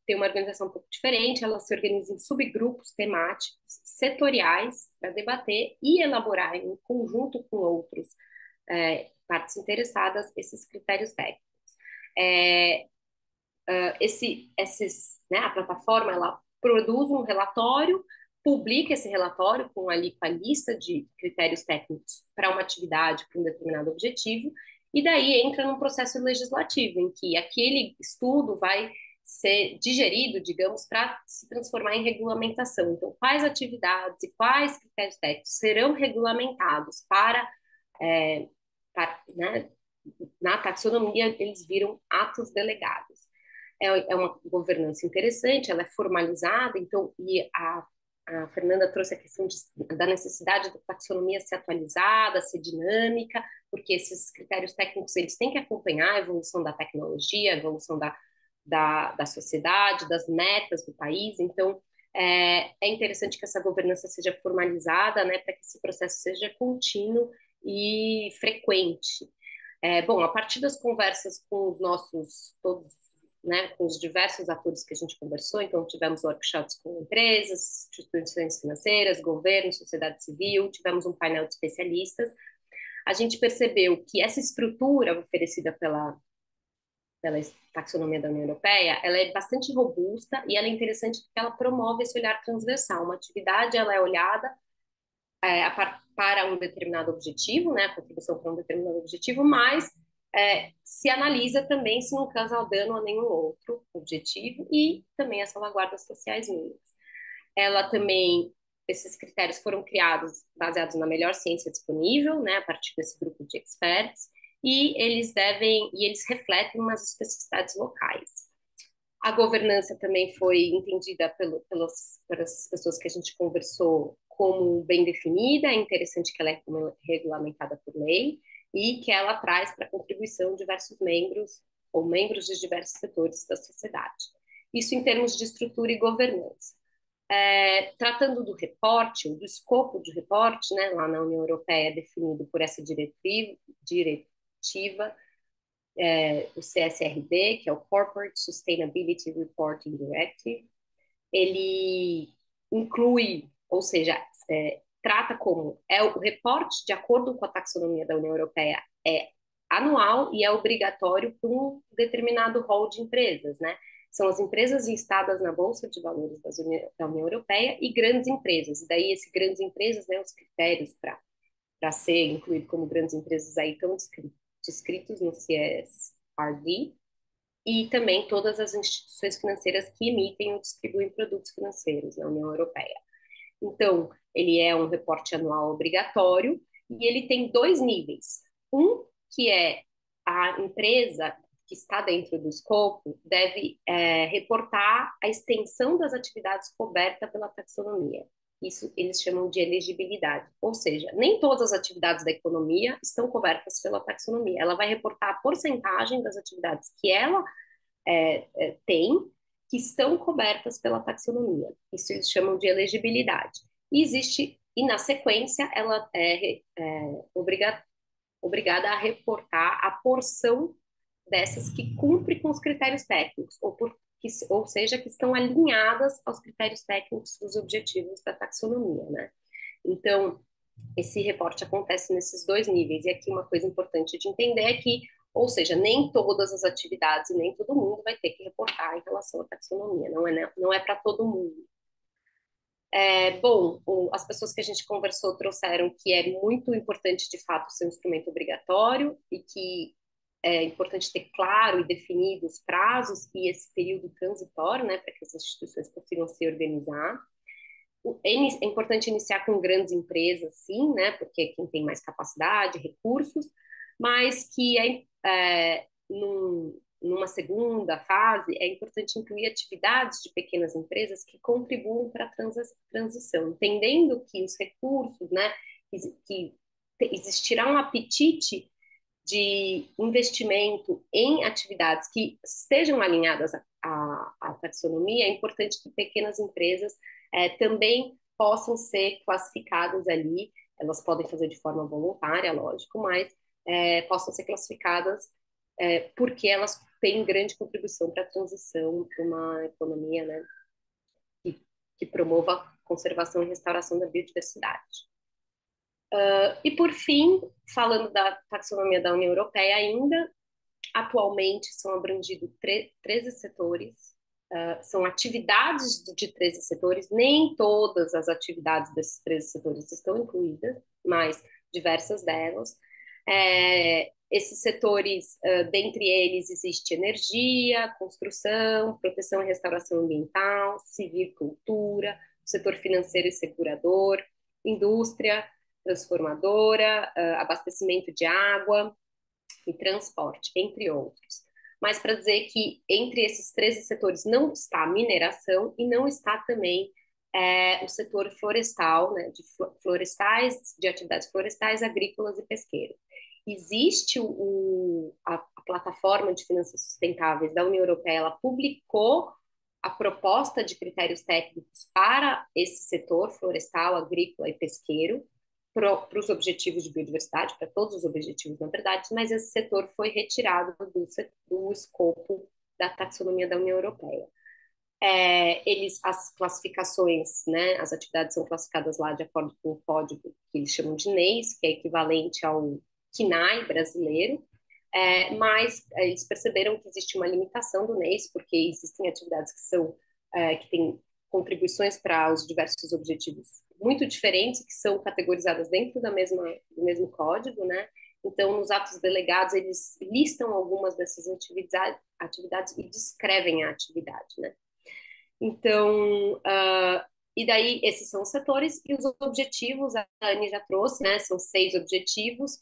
tem uma organização um pouco diferente, ela se organiza em subgrupos temáticos, setoriais, para debater e elaborar em conjunto com outros partes interessadas esses critérios técnicos. Né, a plataforma ela produz um relatório, publica esse relatório com a lista de critérios técnicos para uma atividade, para um determinado objetivo, e daí entra num processo legislativo, em que aquele estudo vai ser digerido, digamos, para se transformar em regulamentação. Então, quais atividades e quais critérios técnicos serão regulamentados né, na taxonomia, eles viram atos delegados. É uma governança interessante, ela é formalizada, então, e a Fernanda trouxe a questão da necessidade da taxonomia ser atualizada, ser dinâmica, porque esses critérios técnicos eles têm que acompanhar a evolução da tecnologia, a evolução da sociedade, das metas do país. Então, é interessante que essa governança seja formalizada, né, para que esse processo seja contínuo e frequente. Bom, a partir das conversas com os nossos, todos, né, com os diversos atores que a gente conversou, então tivemos workshops com empresas, instituições financeiras, governo, sociedade civil, tivemos um painel de especialistas, a gente percebeu que essa estrutura oferecida pela taxonomia da União Europeia, ela é bastante robusta e ela é interessante porque ela promove esse olhar transversal. Uma atividade, ela é olhada para um determinado objetivo, né, a contribuição para um determinado objetivo, mas se analisa também se não causa dano a nenhum outro objetivo e também as salvaguardas sociais mínimas. Ela também, esses critérios foram criados baseados na melhor ciência disponível, né, a partir desse grupo de experts, e eles refletem umas especificidades locais. A governança também foi entendida pelas pessoas que a gente conversou como bem definida, é interessante que ela é regulamentada por lei e que ela traz para a contribuição diversos membros ou membros de diversos setores da sociedade. Isso em termos de estrutura e governança. Tratando do reporte, do escopo de reporte, né, lá na União Europeia é definido por essa diretiva, o CSRD, que é o Corporate Sustainability Reporting Directive. Ele inclui, ou seja, trata como o reporte de acordo com a taxonomia da União Europeia é anual e é obrigatório por um determinado rol de empresas, né? São as empresas listadas na Bolsa de Valores da União Europeia e grandes empresas. E daí, esses grandes empresas, né, os critérios para ser incluído como grandes empresas aí estão descritos no CSRD, e também todas as instituições financeiras que emitem ou distribuem produtos financeiros na União Europeia. Então, ele é um reporte anual obrigatório e ele tem dois níveis. Um, que é a empresa que está dentro do escopo deve reportar a extensão das atividades cobertas pela taxonomia. Isso eles chamam de elegibilidade. Ou seja, nem todas as atividades da economia estão cobertas pela taxonomia. Ela vai reportar a porcentagem das atividades que ela tem, que estão cobertas pela taxonomia. Isso eles chamam de elegibilidade. E na sequência, ela é obrigada a reportar a porção dessas que cumpre com os critérios técnicos, ou seja, que estão alinhadas aos critérios técnicos dos objetivos da taxonomia, né? Então, esse reporte acontece nesses dois níveis. E aqui uma coisa importante de entender é que, ou seja, nem todas as atividades e nem todo mundo vai ter que reportar em relação à taxonomia, não é para todo mundo. Bom, as pessoas que a gente conversou trouxeram que é muito importante, de fato, ser um instrumento obrigatório e que é importante ter claro e definido os prazos e esse período transitório, né, para que as instituições consigam se organizar. É importante iniciar com grandes empresas, sim, né, porque é quem tem mais capacidade, recursos, mas que numa segunda fase é importante incluir atividades de pequenas empresas que contribuam para a transição, entendendo que os recursos, né, que existirá um apetite de investimento em atividades que estejam alinhadas à taxonomia, é importante que pequenas empresas também possam ser classificadas ali, elas podem fazer de forma voluntária, lógico, mas possam ser classificadas porque elas têm grande contribuição para a transição para uma economia, né, que promova a conservação e restauração da biodiversidade. E por fim, falando da taxonomia da União Europeia ainda, atualmente são abrangidos 13 setores, são atividades de 13 setores, nem todas as atividades desses 13 setores estão incluídas, mas diversas delas. Esses setores, dentre eles, existe energia, construção, proteção e restauração ambiental, silvicultura, setor financeiro e segurador, indústria, transformadora, abastecimento de água e transporte, entre outros. Mas para dizer que entre esses 13 setores não está a mineração e não está também o setor florestal, né, de florestais, de atividades florestais, agrícolas e pesqueiras. Existe a plataforma de finanças sustentáveis da União Europeia, ela publicou a proposta de critérios técnicos para esse setor florestal, agrícola e pesqueiro, para os objetivos de biodiversidade, para todos os objetivos, na verdade, mas esse setor foi retirado do escopo da taxonomia da União Europeia. As classificações, né, as atividades são classificadas lá de acordo com o código que eles chamam de NEIS, que é equivalente ao KINAI brasileiro, mas eles perceberam que existe uma limitação do NEIS, porque existem atividades que têm contribuições para os diversos objetivos muito diferentes, que são categorizadas dentro do mesmo código, né? Então, nos atos delegados, eles listam algumas dessas atividades e descrevem a atividade, né? Então, e daí esses são os setores e os objetivos, a Anne já trouxe, né? São 6 objetivos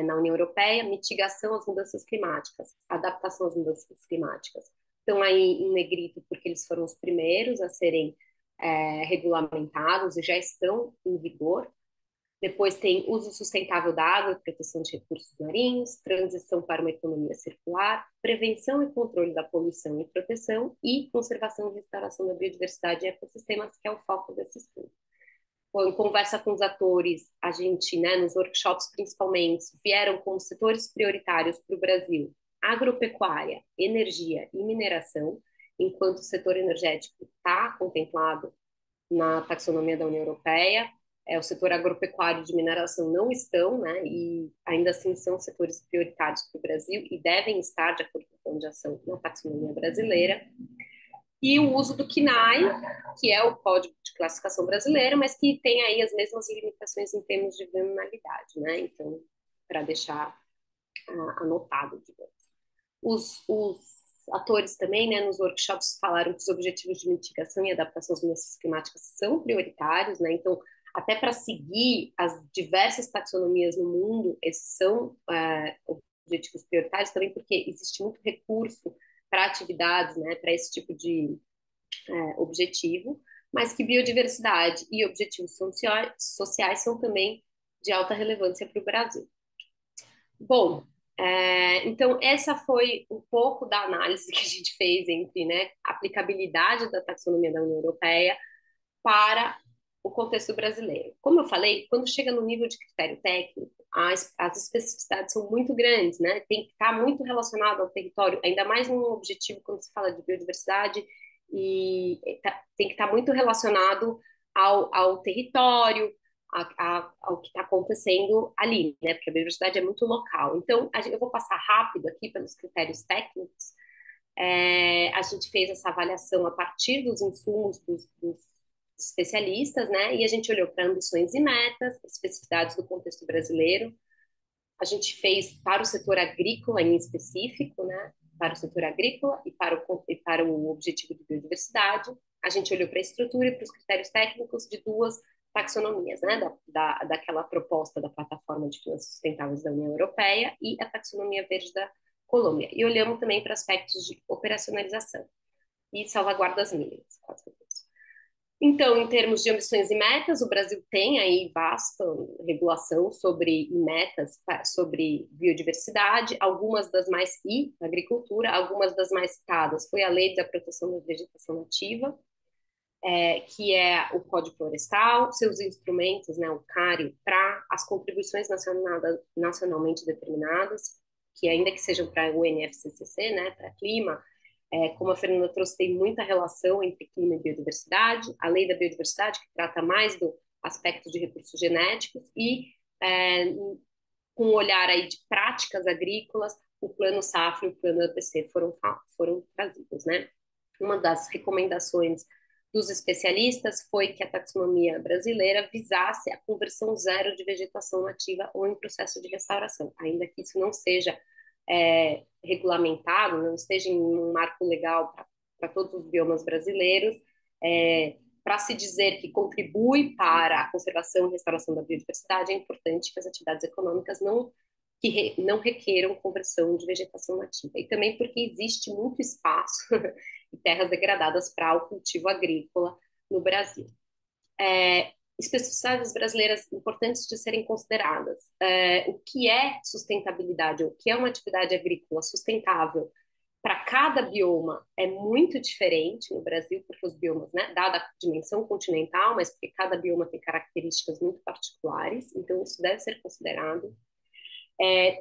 na União Europeia: mitigação às mudanças climáticas, adaptação às mudanças climáticas. Estão aí em negrito porque eles foram os primeiros a serem regulamentados e já estão em vigor. Depois tem uso sustentável da água e proteção de recursos marinhos, transição para uma economia circular, prevenção e controle da poluição e proteção, e conservação e restauração da biodiversidade e ecossistemas, que é o foco desse estudo. Em conversa com os atores, a gente, né, nos workshops principalmente, vieram como setores prioritários para o Brasil: agropecuária, energia e mineração, enquanto o setor energético está contemplado na taxonomia da União Europeia. O setor agropecuário e de mineração não estão, né, e ainda assim são setores prioritários para o Brasil e devem estar, de acordo com o plano de ação, na taxonomia brasileira. E o uso do KINAI, que é o Código de Classificação Brasileiro, mas que tem aí as mesmas limitações em termos de venalidade, né? Então, para deixar anotado, digamos. Os atores também, né, nos workshops falaram que os objetivos de mitigação e adaptação às mudanças climáticas são prioritários, né? Então, até para seguir as diversas taxonomias no mundo, esses são objetivos prioritários também, porque existe muito recurso para atividades, né, para esse tipo de objetivo, mas que biodiversidade e objetivos sociais são também de alta relevância para o Brasil. Bom, então essa foi um pouco da análise que a gente fez entre, né, a aplicabilidade da taxonomia da União Europeia para o contexto brasileiro. Como eu falei, quando chega no nível de critério técnico, as especificidades são muito grandes, né? Tem que estar muito relacionado ao território, ainda mais num objetivo quando se fala de biodiversidade, e tem que estar muito relacionado ao território, ao que está acontecendo ali, né? Porque a biodiversidade é muito local. Então, eu vou passar rápido aqui pelos critérios técnicos. A gente fez essa avaliação a partir dos insumos dos especialistas, né? E a gente olhou para ambições e metas, especificidades do contexto brasileiro. A gente fez para o setor agrícola em específico, né? Para o setor agrícola e para o objetivo de biodiversidade. A gente olhou para a estrutura e para os critérios técnicos de 2 taxonomias, né? Daquela proposta da Plataforma de Finanças Sustentáveis da União Europeia e a Taxonomia Verde da Colômbia. E olhamos também para aspectos de operacionalização e salvaguardas mínimas, basicamente. Então, em termos de ambições e metas, o Brasil tem aí vasta regulação sobre metas sobre biodiversidade, algumas das mais, e agricultura, algumas das mais citadas foi a Lei da Proteção da Vegetação Nativa, que é o Código Florestal, seus instrumentos, né, o CARI, para as contribuições nacionalmente determinadas, que ainda que sejam para o NFCCC, né, para clima, como a Fernanda trouxe, tem muita relação entre clima e biodiversidade, a Lei da Biodiversidade, que trata mais do aspecto de recursos genéticos, e com um olhar aí de práticas agrícolas, o Plano Safra e o Plano APC foram trazidos, né? Uma das recomendações dos especialistas foi que a taxonomia brasileira visasse a conversão zero de vegetação nativa ou em processo de restauração, ainda que isso não seja regulamentado, não esteja em um marco legal para todos os biomas brasileiros, para se dizer que contribui para a conservação e restauração da biodiversidade, é importante que as atividades econômicas não requeram conversão de vegetação nativa. E também porque existe muito espaço e terras degradadas para o cultivo agrícola no Brasil. Especificidades brasileiras importantes de serem consideradas. O que é sustentabilidade, o que é uma atividade agrícola sustentável para cada bioma é muito diferente no Brasil, porque os biomas, né, dada a dimensão continental, mas porque cada bioma tem características muito particulares, então isso deve ser considerado.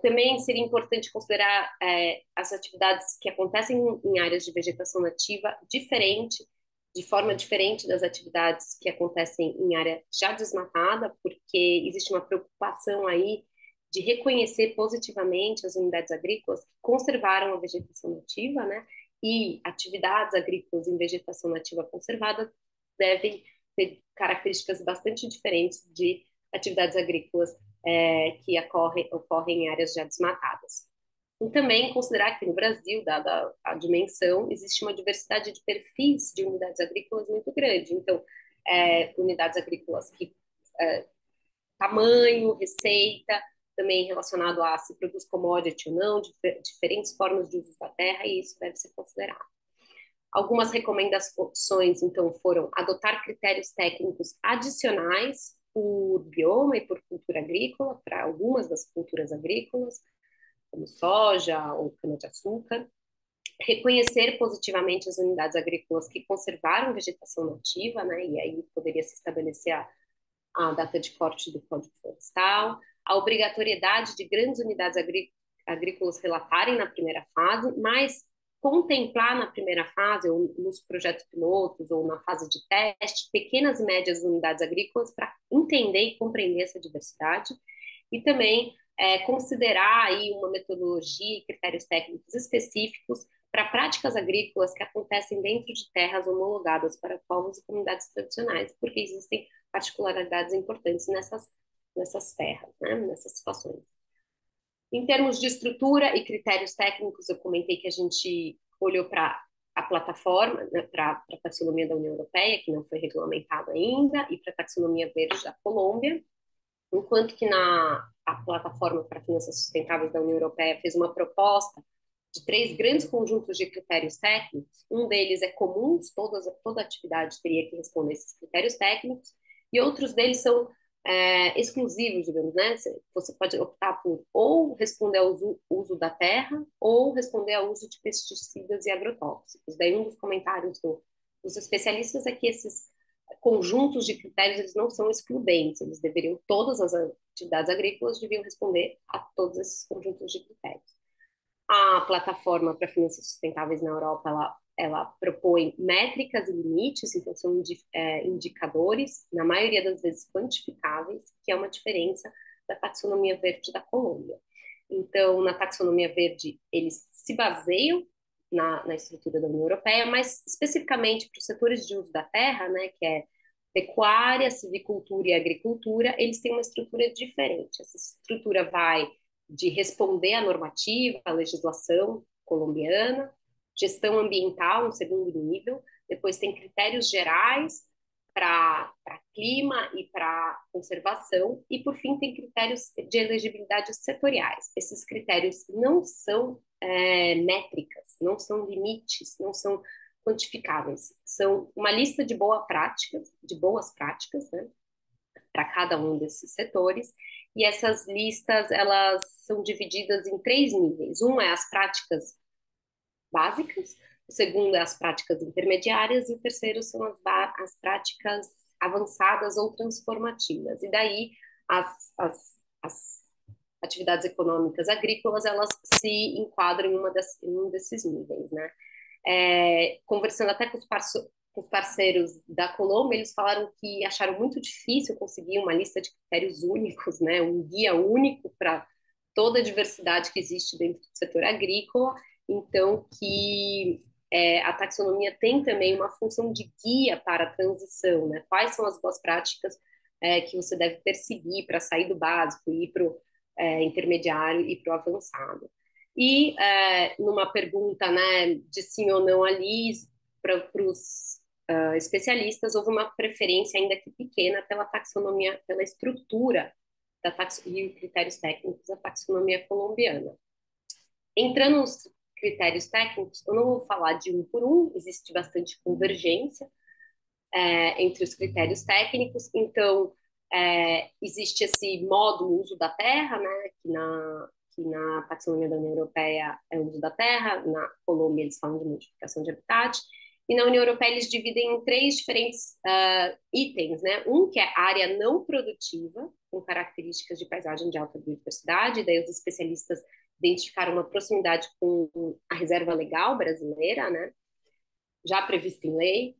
Também seria importante considerar as atividades que acontecem em áreas de vegetação nativa de forma diferente das atividades que acontecem em área já desmatada, porque existe uma preocupação aí de reconhecer positivamente as unidades agrícolas que conservaram a vegetação nativa, né? E atividades agrícolas em vegetação nativa conservada devem ter características bastante diferentes de atividades agrícolas que ocorrem em áreas já desmatadas. E também considerar que no Brasil, dada a dimensão, existe uma diversidade de perfis de unidades agrícolas muito grande. Então, unidades agrícolas que tamanho, receita, também relacionado a se produz commodity ou não, diferentes formas de uso da terra, e isso deve ser considerado. Algumas recomendações, então, foram adotar critérios técnicos adicionais por bioma e por cultura agrícola, para algumas das culturas agrícolas, como soja ou cana-de-açúcar, reconhecer positivamente as unidades agrícolas que conservaram vegetação nativa, né, e aí poderia se estabelecer a data de corte do Código Florestal, a obrigatoriedade de grandes unidades agrícolas relatarem na primeira fase, mas contemplar na primeira fase, ou nos projetos pilotos, ou na fase de teste, pequenas e médias unidades agrícolas para entender e compreender essa diversidade, e também considerar aí uma metodologia e critérios técnicos específicos para práticas agrícolas que acontecem dentro de terras homologadas para povos e comunidades tradicionais, porque existem particularidades importantes nessas terras, né, nessas situações. Em termos de estrutura e critérios técnicos, eu comentei que a gente olhou para a plataforma, né, para a taxonomia da União Europeia, que não foi regulamentada ainda, e para a taxonomia verde da Colômbia, enquanto que a plataforma para finanças sustentáveis da União Europeia fez uma proposta de 3 grandes conjuntos de critérios técnicos. Um deles é comum, toda atividade teria que responder esses critérios técnicos, e outros deles são exclusivos, digamos, né? Você pode optar por ou responder ao uso da terra ou responder ao uso de pesticidas e agrotóxicos. Daí um dos comentários dos especialistas é que esses conjuntos de critérios eles não são excludentes, eles deveriam, todas as atividades agrícolas deviam responder a todos esses conjuntos de critérios. A plataforma para finanças sustentáveis na Europa, ela propõe métricas e limites, então são indicadores, na maioria das vezes quantificáveis, que é uma diferença da taxonomia verde da Colômbia. Então, na taxonomia verde, eles se baseiam na estrutura da União Europeia, mas especificamente para os setores de uso da terra, né, que é pecuária, silvicultura e agricultura, eles têm uma estrutura diferente. Essa estrutura vai de responder à normativa, à legislação colombiana, gestão ambiental, um segundo nível, depois tem critérios gerais para clima e para conservação, e por fim tem critérios de elegibilidade setoriais. Esses critérios não são métricas, não são limites, não são quantificáveis, são uma lista de boas práticas, né, para cada um desses setores, e essas listas, elas são divididas em 3 níveis. Um é as práticas básicas, o segundo é as práticas intermediárias, e o terceiro são as práticas avançadas ou transformativas. E daí, as atividades econômicas agrícolas, elas se enquadram em um desses níveis, né? Conversando até com os parceiros da Colômbia, eles falaram que acharam muito difícil conseguir uma lista de critérios únicos, né, um guia único para toda a diversidade que existe dentro do setor agrícola, então que a taxonomia tem também uma função de guia para a transição, né, quais são as boas práticas que você deve perseguir para sair do básico, ir para o intermediário e para o avançado. E numa pergunta, né, de sim ou não ali, para os especialistas, houve uma preferência, ainda que pequena, pela taxonomia, pela estrutura e critérios técnicos da taxonomia colombiana. Entrando nos critérios técnicos, eu não vou falar de um por um, existe bastante convergência, entre os critérios técnicos. Então, existe esse módulo uso da terra, né, que na taxonomia da União Europeia é o uso da terra, na Colômbia eles falam de modificação de habitat, e na União Europeia eles dividem em três diferentes itens, né? Um que é área não produtiva, com características de paisagem de alta biodiversidade, daí os especialistas identificaram uma proximidade com a reserva legal brasileira, né? Já prevista em lei,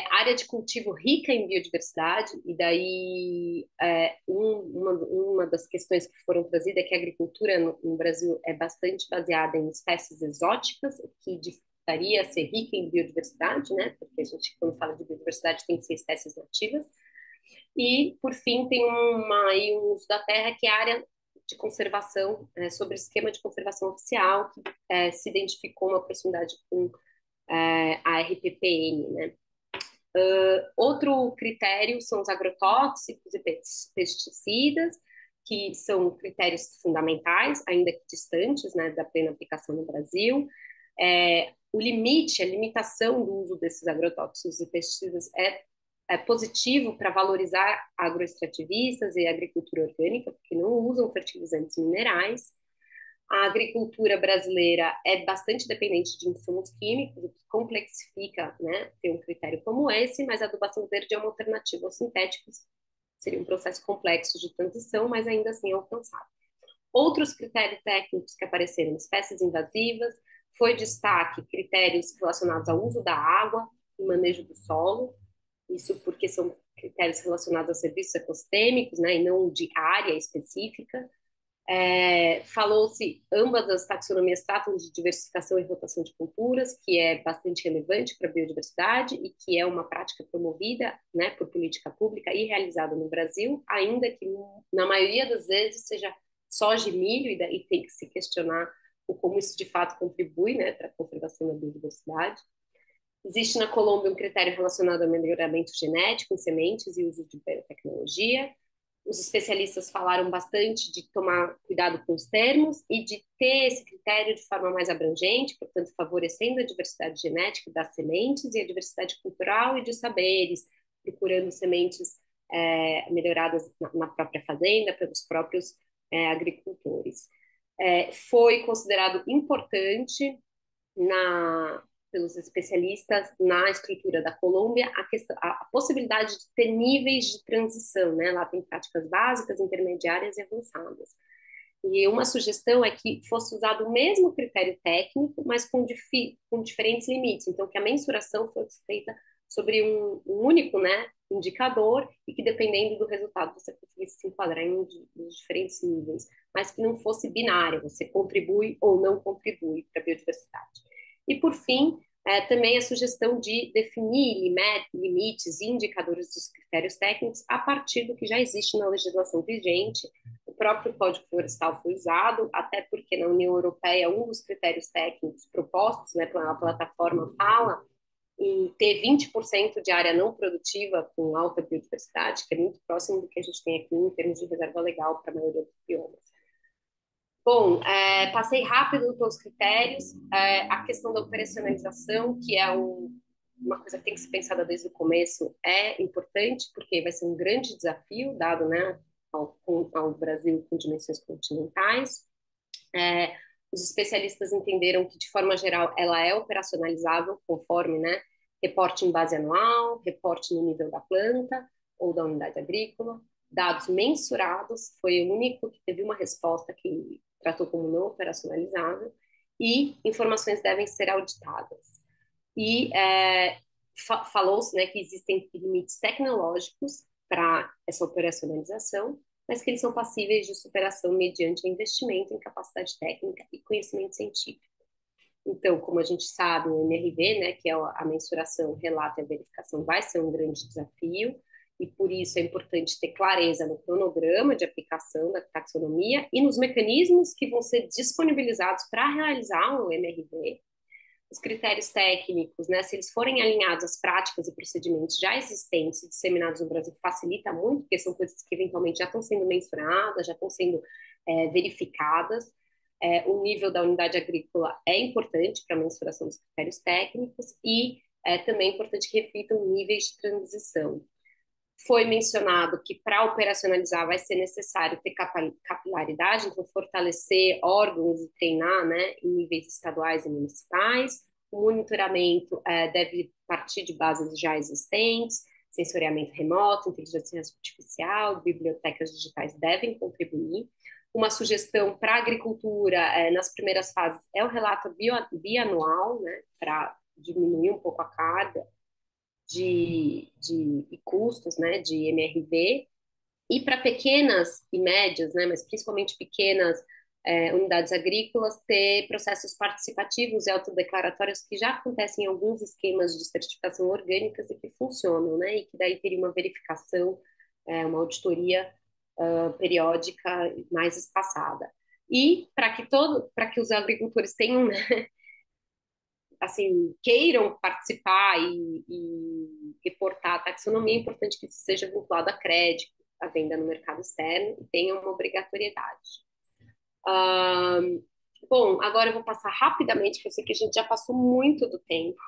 área de cultivo rica em biodiversidade, e daí uma das questões que foram trazidas é que a agricultura no Brasil é bastante baseada em espécies exóticas, o que dificultaria ser rica em biodiversidade, né? Porque a gente, quando fala de biodiversidade, tem que ser espécies nativas. E, por fim, tem um uso da terra, que é a área de conservação, sobre o esquema de conservação oficial, que se identificou uma proximidade com a RPPN, né? Outro critério são os agrotóxicos e pesticidas, que são critérios fundamentais, ainda que distantes, né, da plena aplicação no Brasil. O limite, a limitação do uso desses agrotóxicos e pesticidas é positivo para valorizar agroextrativistas e agricultura orgânica, porque não usam fertilizantes minerais. A agricultura brasileira é bastante dependente de insumos químicos, o que complexifica, né, ter um critério como esse, mas a adubação verde é uma alternativa aos sintéticos. Seria um processo complexo de transição, mas ainda assim é alcançável. Outros critérios técnicos que apareceram: espécies invasivas, foi destaque critérios relacionados ao uso da água e manejo do solo, isso porque são critérios relacionados a serviços ecossistêmicos, né, e não de área específica. Falou-se, ambas as taxonomias tratam de diversificação e rotação de culturas, que é bastante relevante para a biodiversidade e que é uma prática promovida, né, por política pública e realizada no Brasil, ainda que na maioria das vezes seja soja e milho, e daí tem que se questionar como isso de fato contribui, né, para a conservação da biodiversidade. Existe na Colômbia um critério relacionado ao melhoramento genético em sementes e uso de biotecnologia. Os especialistas falaram bastante de tomar cuidado com os termos e de ter esse critério de forma mais abrangente, portanto, favorecendo a diversidade genética das sementes e a diversidade cultural e de saberes, procurando sementes melhoradas na própria fazenda, pelos próprios agricultores. Foi considerado importante pelos especialistas na estrutura da Colômbia a possibilidade de ter níveis de transição, né? Lá tem práticas básicas, intermediárias e avançadas. E uma sugestão é que fosse usado o mesmo critério técnico, mas com diferentes limites. Então, que a mensuração fosse feita sobre um único, né, indicador, e que, dependendo do resultado, você conseguisse se enquadrar em diferentes níveis, mas que não fosse binário, você contribui ou não contribui para a biodiversidade. E, por fim, também a sugestão de definir limites e indicadores dos critérios técnicos a partir do que já existe na legislação vigente. O próprio Código Florestal foi usado, até porque na União Europeia um dos critérios técnicos propostos, né, pela plataforma fala em ter 20% de área não produtiva com alta biodiversidade, que é muito próximo do que a gente tem aqui em termos de reserva legal para a maioria dos biomas. Bom, passei rápido pelos critérios, a questão da operacionalização, que é uma coisa que tem que ser pensada desde o começo, é importante, porque vai ser um grande desafio, dado, né, ao Brasil com dimensões continentais. Os especialistas entenderam que, de forma geral, ela é operacionalizável conforme, né, reporte em base anual, reporte no nível da planta ou da unidade agrícola, dados mensurados, foi o único que teve uma resposta que tratou como não operacionalizável, e informações devem ser auditadas. E falou-se, né, que existem limites tecnológicos para essa operacionalização, mas que eles são passíveis de superação mediante investimento em capacidade técnica e conhecimento científico. Então, como a gente sabe, o MRV, né, que é a mensuração, relato e a verificação, vai ser um grande desafio, e por isso é importante ter clareza no cronograma de aplicação da taxonomia e nos mecanismos que vão ser disponibilizados para realizar o MRV. Os critérios técnicos, né, se eles forem alinhados às práticas e procedimentos já existentes e disseminados no Brasil, facilita muito, porque são coisas que eventualmente já estão sendo mensuradas, já estão sendo verificadas. O nível da unidade agrícola é importante para a mensuração dos critérios técnicos, e é também importante que reflitam níveis de transição. Foi mencionado que para operacionalizar vai ser necessário ter capilaridade, então fortalecer órgãos e treinar, né, em níveis estaduais e municipais. O monitoramento deve partir de bases já existentes, sensoriamento remoto, inteligência artificial, bibliotecas digitais devem contribuir. Uma sugestão para a agricultura nas primeiras fases é o relato bianual, né, para diminuir um pouco a carga e custos, né, de MRV, e para pequenas e médias, né, mas principalmente pequenas unidades agrícolas, ter processos participativos e autodeclaratórios que já acontecem em alguns esquemas de certificação orgânicas e que funcionam, né, e que daí teria uma verificação, uma auditoria periódica mais espaçada. E para que os agricultores tenham, né, assim, queiram participar e reportar a taxonomia, é importante que isso seja vinculado a crédito, a venda no mercado externo e tenha uma obrigatoriedade. Bom, agora eu vou passar rapidamente, porque eu sei que a gente já passou muito do tempo,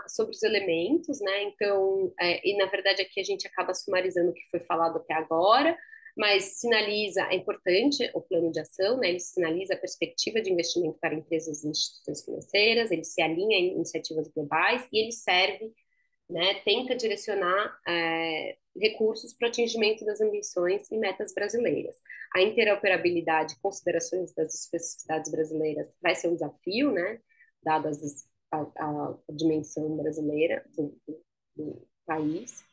sobre os elementos, né? Então, e na verdade aqui a gente acaba sumarizando o que foi falado até agora, mas sinaliza, é importante o plano de ação, né? Ele sinaliza a perspectiva de investimento para empresas e instituições financeiras, ele se alinha em iniciativas globais e ele serve, né? Tenta direcionar recursos para o atingimento das ambições e metas brasileiras. A interoperabilidade, considerações das especificidades brasileiras, vai ser um desafio, né? Dadas a dimensão brasileira do país.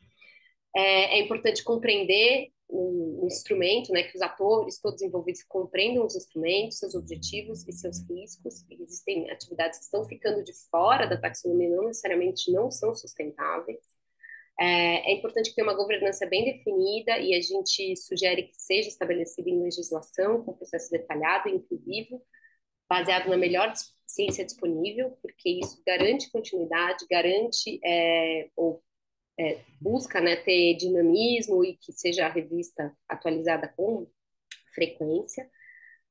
É importante compreender o instrumento, né, que os atores, todos envolvidos, compreendam os instrumentos, seus objetivos e seus riscos. Existem atividades que estão ficando de fora da taxonomia, não necessariamente não são sustentáveis. É importante ter uma governança bem definida e a gente sugere que seja estabelecida em legislação, com processo detalhado e inclusivo, baseado na melhor ciência disponível, porque isso garante continuidade, garante ou busca, né, ter dinamismo e que seja a revista atualizada com frequência.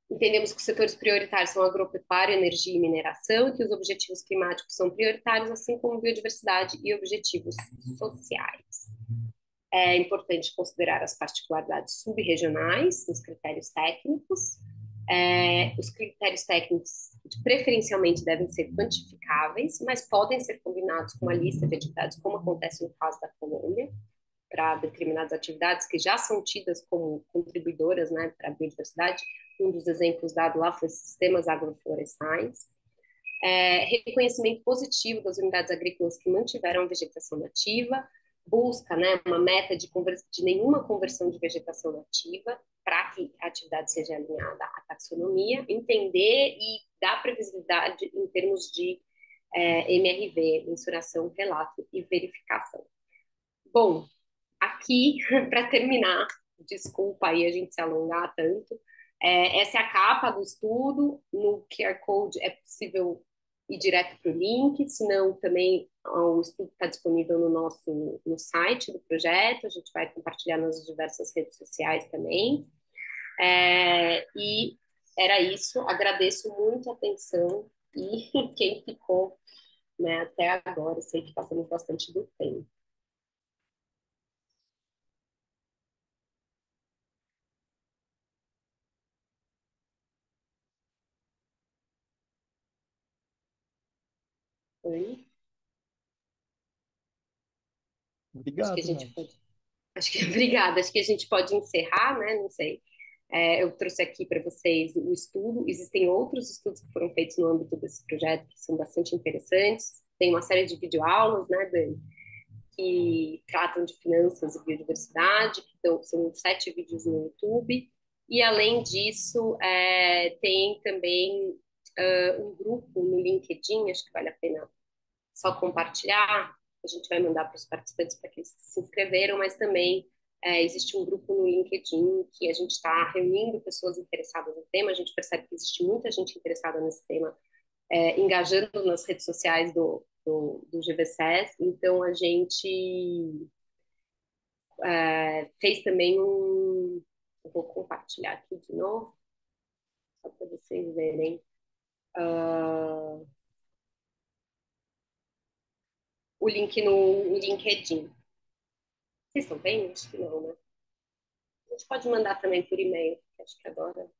Entendemos que os setores prioritários são agropecuária, energia e mineração e que os objetivos climáticos são prioritários, assim como biodiversidade e objetivos sociais. É importante considerar as particularidades sub-regionais nos critérios técnicos. Os critérios técnicos preferencialmente devem ser quantificáveis, mas podem ser combinados com uma lista de atividades, como acontece no caso da Colômbia, para determinadas atividades que já são tidas como contribuidoras, né, para a biodiversidade. Um dos exemplos dado lá foi sistemas agroflorestais. Reconhecimento positivo das unidades agrícolas que mantiveram a vegetação nativa, busca, né, uma meta de nenhuma conversão de vegetação nativa, para que a atividade seja alinhada à taxonomia, entender e dar previsibilidade em termos de MRV, mensuração, relato e verificação. Bom, aqui, para terminar, desculpa aí a gente se alongar tanto, essa é a capa do estudo, no QR Code é possível ir direto para o link, senão também o estudo está disponível no site do projeto, a gente vai compartilhar nas diversas redes sociais também. E era isso, agradeço muito a atenção e quem ficou, né, até agora, sei que passamos bastante do tempo. Oi? Acho que a Obrigado, gente Nath. pode. Acho que obrigada. Acho que a gente pode encerrar, né? Não sei. Eu trouxe aqui para vocês o estudo. Existem outros estudos que foram feitos no âmbito desse projeto que são bastante interessantes. Tem uma série de videoaulas, né, Dani, que tratam de finanças e biodiversidade. Então, são 7 vídeos no YouTube. E, além disso, tem também um grupo no LinkedIn, acho que vale a pena só compartilhar, a gente vai mandar para os participantes para que eles se inscreveram, mas também existe um grupo no LinkedIn que a gente está reunindo pessoas interessadas no tema, a gente percebe que existe muita gente interessada nesse tema, engajando nas redes sociais do GVSES, então a gente fez também eu vou compartilhar aqui de novo, só para vocês verem. o link no LinkedIn. Vocês estão bem? Acho que não, né? A gente pode mandar também por e-mail, acho que agora.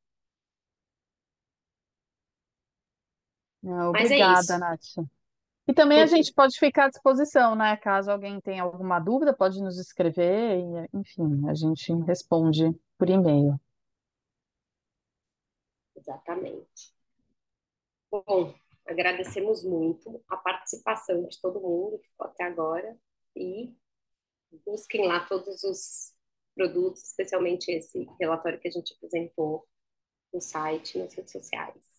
Mas é Obrigada, isso. Nath. E também a gente pode ficar à disposição, né? Caso alguém tenha alguma dúvida, pode nos escrever e, enfim, a gente responde por e-mail. Exatamente. Bom, agradecemos muito a participação de todo mundo que ficou até agora e busquem lá todos os produtos, especialmente esse relatório que a gente apresentou no site, nas redes sociais.